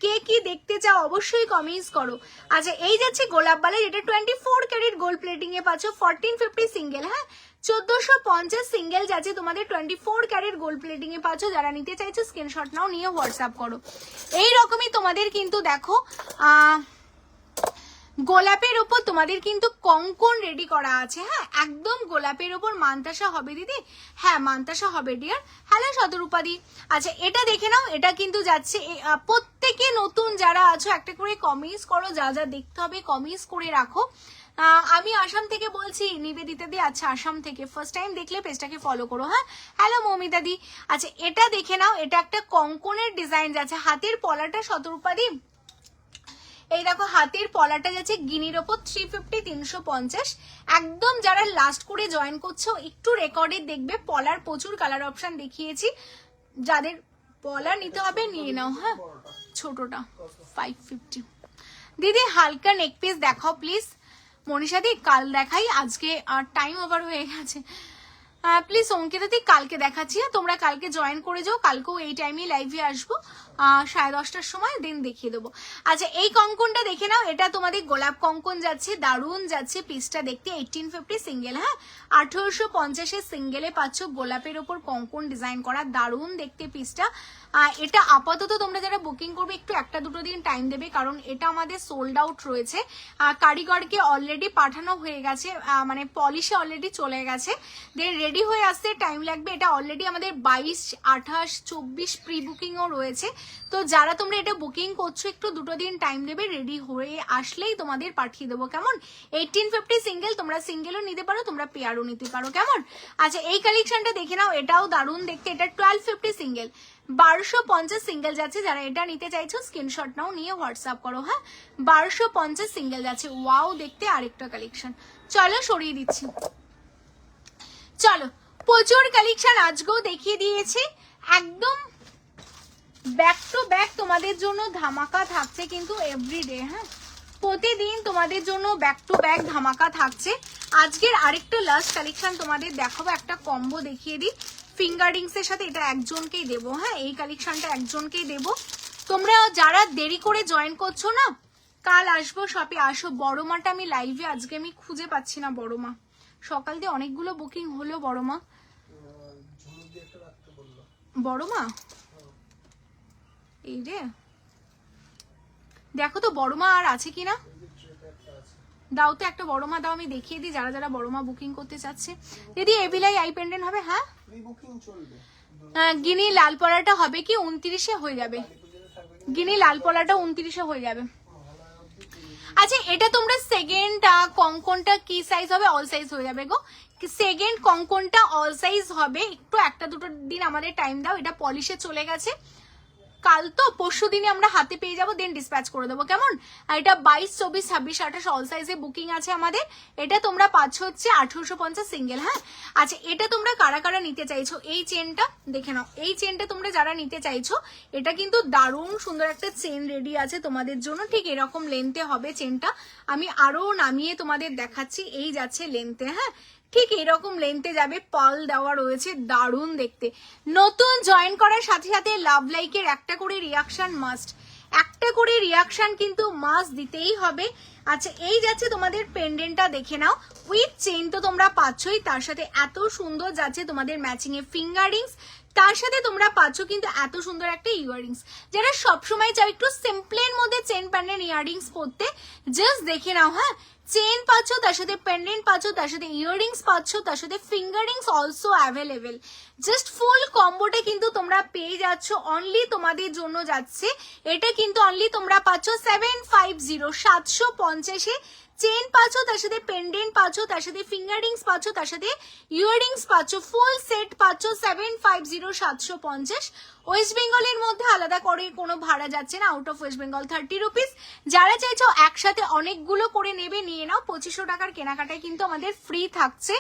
কে কি দেখতে চাও অবশ্যই কমেন্টস করো। আচ্ছা, এই যাচ্ছে গোলাপ বালা, এটা 24 ক্যারেট গোল্ড প্লেটিং এ পাচ্ছ, 1450 সিঙ্গেল। হ্যাঁ, 1450 সিঙ্গেল যাচ্ছে তোমাদের 24 ক্যারেট গোল্ড প্লেটিং এ পাচ্ছ। যারা নিতে চাইছো স্ক্রিনশট নাও, নিয়ে হোয়াটসঅ্যাপ করো। এই রকমই তোমাদের কিন্তু দেখো গোলাপের উপর তোমাদের কিন্তু কঙ্কন রেডি করা আছে। হ্যাঁ, একদম গোলাপের উপর মান্তাসা হবে দিদি। হ্যাঁ, মান্তাসা হবে ডিয়ার। হ্যালো শতরূপাদি। আচ্ছা, এটা দেখে নাও, এটা কিন্তু যাচ্ছে প্রত্যেকে নতুন যারা আছো একটা করে কমেন্টস করো, যা যা দেখতে হবে কমেন্টস করে রাখো। আমি আসাম থেকে বলছি, নিবেদিতা দি। আচ্ছা, আসাম থেকে ফার্স্ট টাইম দেখলে পেজটাকে ফলো করো। হ্যাঁ, হ্যালো মৌমিতা দি। আচ্ছা, এটা দেখে নাও, এটা একটা কঙ্কনের ডিজাইন যাচ্ছে, হাতের পলাটা শতরূপাদি। এই দেখো, হাতের পলাটা যাচ্ছে গিনির ওপর 350 350। একদম যারা লাস্ট করে জয়েন করছো একটু রেকর্ডে দেখবে, পলার প্রচুর কালার অপশন দেখিয়েছি, যাদের পলা নিতে হবে নিয়ে নাও। হ্যাঁ, ছোটটা 550। দিদি হালকা নেক পিস দেখাও প্লিজ। মনীষা দি কাল দেখাই, আজকে টাইম ওভার হয়ে গেছে। প্লিজ অঙ্কিতা দি কালকে দেখাচ্ছি। তোমরা কালকে জয়েন করে যাও, কালকেও এই টাইমে লাইভে আসবো 10:30টার সময়, দিন দেখিয়ে দেবো। আচ্ছা, এই কঙ্কনটা দেখে নাও, এটা তোমাদের গোলাপ কঙ্কন যাচ্ছে, দারুণ যাচ্ছে পিসটা দেখতে, 1850 সিঙ্গেল। হ্যাঁ, 1850 সিঙ্গেলে পাচ্ছ, গোলাপের ওপর কঙ্কন ডিজাইন করা, দারুণ দেখতে পিসটা। এটা আপাতত তোমরা যারা বুকিং করবে একটু একটা দুটো দিন টাইম দেবে, কারণ এটা আমাদের সোল্ড আউট রয়েছে। কারিগরকে অলরেডি পাঠানো হয়ে গেছে, মানে পলিশে অলরেডি চলে গেছে, দেন রেডি হয়ে আসতে টাইম লাগবে। এটা অলরেডি আমাদের 22, 28, 24 প্রি বুকিংও রয়েছে। তো যারা তোমরা এটা বুকিং করছো একটু দুটো দিন টাইম দেবে, রেডি হয়ে আসলেই তোমাদের পাঠিয়ে দেবো, কেমন? 1850 সিঙ্গেল, তোমরা সিঙ্গেলও নিতে পারো, তোমরা পেয়ারও নিতে পারো, কেমন? আচ্ছা, এই কালেকশনটা দেখে নাও, এটাও দারুণ দেখতে, এটা 1250 সিঙ্গেল, 1250 সিঙ্গেল যাচ্ছে। যারা এটা নিতে চাইছো স্ক্রিনশট নাও, নিয়ে হোয়াটসঅ্যাপ করো। হ্যাঁ, 1250 সিঙ্গেল যাচ্ছে, ওয়াও দেখতে। আরেকটা কালেকশন চলো সরিয়ে দিচ্ছি, চলো। প্রচুর কালেকশন আজকেও দেখিয়ে দিয়েছি, একদম ব্যাক টু ব্যাক তোমাদের জন্য ধামাকা থাকছে কিন্তু এভরিডে। হ্যাঁ, প্রতিদিন তোমাদের জন্য ব্যাক টু ব্যাক ধামাকা থাকছে। আজকের আরেকটা লাস্ট কালেকশন তোমাদের দেখাবো, একটা কম্বো দেখিয়ে দিই ফিঙ্গারিংস এর সাথে, এটা একজনকেই দেবো। হ্যাঁ, এই কালেকশনটা একজনকেই দেবো। তোমরা যারা দেরি করে জয়েন করছো না, কাল আসবো শপে, আসো। বড় মাটা আমি লাইভে আজকে আমি খুঁজে পাচ্ছি না, বড় মা সকাল দিয়ে অনেকগুলো বুকিং হলো। বড় মা, বড় মা এই রে, দেখো তো বড় মা আর আছে কিনা, দাও তো একটা বড় মা দাও, আমি দেখিয়ে দিই যারা যারা বড় মা বুকিং করতে চাচ্ছে। দিদি এবিলাই আই পেন্ডেন্ট হবে? হ্যাঁ, গিনি লাল পলাটা হবে কি 29-এ হয়ে যাবে, গিনি লাল পলাটা 29-এ হয়ে যাবে। আচ্ছা, এটা তোমরা সেকেন্ড কঙ্কনটা কি সাইজ হবে? অল সাইজ হয়ে যাবে গো। সেকেন্ড কঙ্কনটা অল সাইজ হবে, একটু একটা দুটো দিন আমাদের টাইম দাও। এটা পলিশে চলে গেছে, কাল তো পরশু দিনে আমরা হাতে পেয়ে যাবো, দেন ডিসপ্যাচ করে দেবো, কেমন? আর এটা 22, 24, 26, 28 অল সাইজে বুকিং আছে আমাদের। এটা তোমরা পাচ্ছ হচ্ছে 1850 সিঙ্গেল। হ্যাঁ, আচ্ছা, এটা তোমরা কারা কারা নিতে চাইছো? এই চেনটা দেখে নাও, এই চেনটা তোমরা যারা নিতে চাইছো, এটা কিন্তু দারুণ সুন্দর একটা চেন রেডি আছে তোমাদের জন্য, ঠিক এরকম লেন্থে হবে চেনটা। আমি আরো নামিয়ে তোমাদের দেখাচ্ছি, এই যাচ্ছে লেন্থে। হ্যাঁ, ঠিক এরকম লেন্থে যাবে, পাল দেওয়া রয়েছে, দারুণ দেখতে। নতুন জয়েন করার সাথে সাথে লাভ লাইকের একটা করে রিয়াকশন মাস্ট, একটা করে রিয়াকশন কিন্তু মাস্ট দিতেই হবে। আচ্ছা এই যাচ্ছে তোমাদের পেন্ডেন্টটা, দেখে নাও উইথ চেইন তো তোমরা পাচ্ছই, তার সাথে এত সুন্দর যাচ্ছে তোমাদের ম্যাচিং এ ফিঙ্গার রিংস, তার সাথে তোমরা পাচ্ছ কিন্তু এত সুন্দর একটা ইয়াররিংস। যারা সবসময় চাও একটু সিম্পলের মধ্যে চেন প্যান্ডেন্ট ইয়াররিংস পরতে, জাস্ট দেখে নাও। হ্যাঁ, চেন পাচ্ছ, তার সাথে পেন্ডেন্ট পাচ্ছ, তার সাথে ইয়াররিংস পাচ্ছ, তার সাথে finger rings also available. Just full কম্বোটা কিন্তু তোমরা পেয়ে যাচ্ছ, অনলি তোমাদের জন্য যাচ্ছে এটা কিন্তু অনলি তোমরা পাচ্ছ 750 750-এ। চেন পাচ্ছ, তার সাথে পেন্ডেন্ট পাচ্ছ, তার সাথে ফিঙ্গার রিংস পাচ্ছ, তার সাথে ইয়াররিংস পাচ্ছ, ফুল সেট পাচ্ছ 750 750। ওয়েস্ট বেঙ্গলের মধ্যে আলাদা করে কোনো ভাড়া যাচ্ছে না, out of West Bengal 30 rupees. যারা চাইছো একসাথে অনেকগুলো করে নেবে নিয়ে নাও। 2500 টাকার কেনাকাটায় কিন্তু আমাদের ফ্রি থাকছে,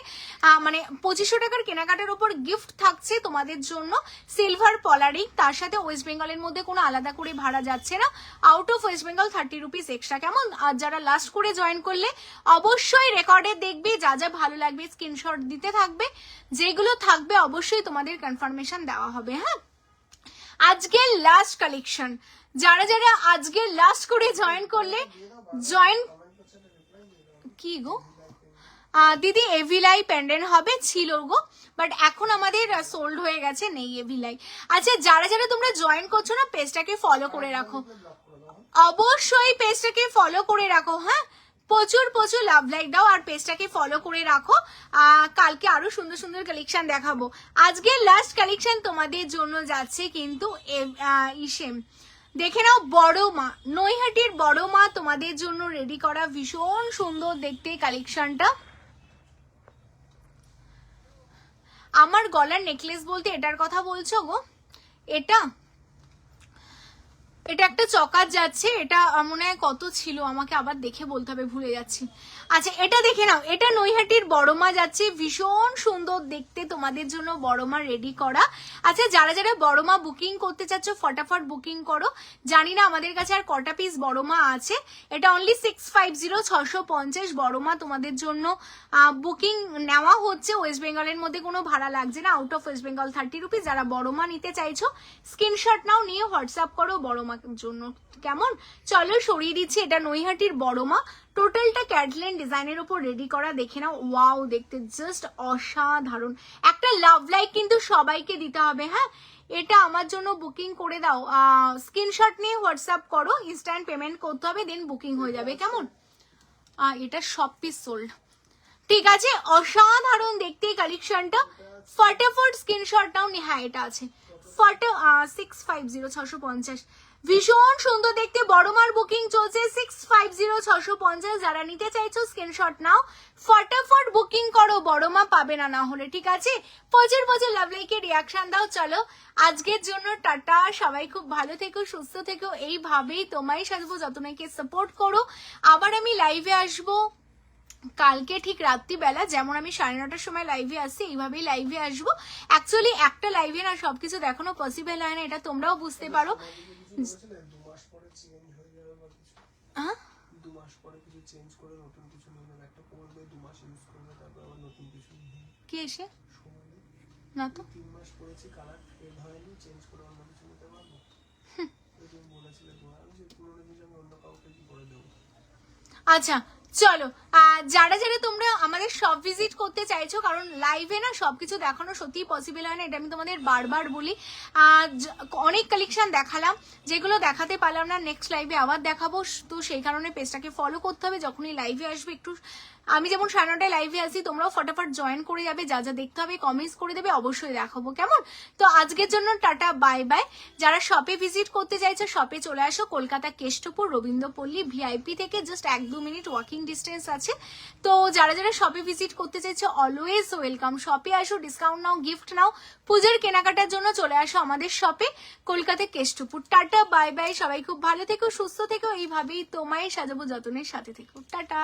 মানে 2500 টাকার কেনাকাটার উপর গিফট থাকছে তোমাদের জন্য সিলভার পলারিং, তার সাথে ওয়েস্ট বেঙ্গলের মধ্যে কোনো আলাদা করে ভাড়া যাচ্ছে না, out of West Bengal 30 rupees extra. কেমন? আর যারা লাস্ট করে জয়েন করলে অবশ্যই রেকর্ডে দেখবে, যা যা ভালো লাগবে স্ক্রিনশট দিতে থাকবে, যেগুলো থাকবে অবশ্যই তোমাদের কনফার্মেশন দেওয়া হবে। হ্যাঁ, আজকের লাস্ট কালেকশন, যারা যারা আজকে লাস্ট করে জয়েন করলে জয়েন কি গো দিদি এভিলাই পেন্ডেন্ট হবে ছিল গো, বাট এখন আমাদের সোল্ড হয়ে গেছে, নেই এভিলাই। আচ্ছা যারা যারা তোমরা জয়েন করছো না, পেজটাকে ফলো করে রাখো, অবশ্যই পেজটাকে ফলো করে রাখো। হ্যাঁ, প্রচুর প্রচুর লাভ লাইক দাও আর পেজটাকে ফলো করে রাখো। কালকে আরো সুন্দর সুন্দর কালেকশন দেখাবো। আজকে লাস্ট কালেকশন তোমাদের জন্য যাচ্ছে কিন্তু ইসেম, দেখে নাও বড় মা, নৈহাটির বড় মা তোমাদের জন্য রেডি করা, ভীষণ সুন্দর দেখতে কালেকশনটা। আমার গলার নেকলেস বলতে এটার কথা বলছো গো? এটা একটা চকার যাচ্ছে, এটা মনে হয় কত ছিল, আমাকে আবার দেখে বলতে হবে, ভুলে যাচ্ছি। আচ্ছা এটা দেখে নাও, এটা নৈহাটির বড়মা যাচ্ছে, ভীষণ সুন্দর দেখতে তোমাদের জন্য বড়মা রেডি করা। আচ্ছা যারা যারা বড়মা বুকিং করতে চাচ্ছ ফটাফট বুকিং করো, জানি না আমাদের কাছে আর কটা পিস বড়মা আছে। এটা অনলি 650 650 বড়মা তোমাদের জন্য বুকিং নেওয়া হচ্ছে, ওয়েস্ট বেঙ্গলের মধ্যে কোনো ভাড়া লাগছে না, out of West Bengal 30 rupees. যারা বড়মা নিতে চাইছো স্ক্রিনশট নাও, নিয়ে হোয়াটসঅ্যাপ করো বড়মা জন্য। কেমন? চলো সরিয়ে দিচ্ছি, এটা নৈহাটির বড়মা, টোটালটা ক্যাটলিন ডিজাইনের উপর রেডি করা, দেখে নাও ওয়াও দেখতে জাস্ট অসাধারণ। একটা লাভ লাইক কিন্তু সবাইকে দিতে হবে। হ্যাঁ, এটা আমার জন্য বুকিং করে দাও, স্ক্রিনশট নিয়ে হোয়াটসঅ্যাপ করো, ইনস্ট্যান্ট পেমেন্ট করতে হবে, দেন বুকিং হয়ে যাবে। কেমন? এটা সব পিস সোল্ড, ঠিক আছে। অসাধারণ দেখতে কালেকশনটা, ফটাফট স্ক্রিনশট নাও। হ্যাঁ এটা আছে 650 650, ভীষণ সুন্দর দেখতে বড়মার বুকিং চলছে 650 650। যারা নিতে চাইছো স্ক্রিনশট নাও, ফটাফট বুকিং করো, বড়মা পাবে না না হলে, ঠিক আছে। প্রচুর প্রচুর লাভ লাইকে রিয়াকশন দাও। চলো আজকের জন্য টাটা, সবাই খুব ভালো থেকো, সুস্থ থেকো, এইভাবেই তোমায় সাজবো যতনাকে সাপোর্ট করো। আবার আমি লাইভে আসবো কালকে ঠিক রাত্রিবেলা, যেমন আমি 9:30টার সময় লাইভে আসছি, এইভাবেই লাইভে আসবো। অ্যাকচুয়ালি একটা লাইভে না সবকিছু দেখানো পসিবল হয় না, এটা তোমরাও বুঝতে পারো। কে এসে না তো আচ্ছা চলো, যারা যারা তোমরা আমাদের শপ ভিজিট করতে চাইছো, কারণ লাইভে না সবকিছু দেখানো সত্যি পসিবল হয় না, এটা আমি তোমাদের বারবার বলি। অনেক কালেকশন দেখালাম, যেগুলো দেখাতে পারলাম না নেক্সট লাইভে আবার দেখাবো, তো সেই কারণে পেজটাকে ফলো করতে হবে। যখনই লাইভে আসবে একটু, আমি যেমন 9:30টায় লাইভে আসি, তোমরাও ফটাফট জয়েন করে যাবে, যা যা দেখতে হবে কমেন্টস করে দেবে, অবশ্যই দেখাবো। কেমন? তো আজকের জন্য টাটা, বাই বাই। যারা শপে ভিজিট করতে চাইছো শপে চলে আসো, কলকাতা কেষ্টপুর রবীন্দ্রপল্লী ভিআইপি থেকে জাস্ট 1-2 মিনিট ওয়াকিং ডিস্টেন্স আছে। তো যারা যারা শপে ভিজিট করতে চাইছো অলওয়েজ ওয়েলকাম, শপে আসো, ডিসকাউন্ট নাও, গিফট নাও, পুজোর কেনাকাটার জন্য চলে আসো আমাদের শপে, Kolkata Keshtopur. Tata bye bye, সবাই খুব ভালো থেকো, সুস্থ থেকো, এইভাবেই তোমায় সাজাবো যতনের সাথে থেকো। টাটা।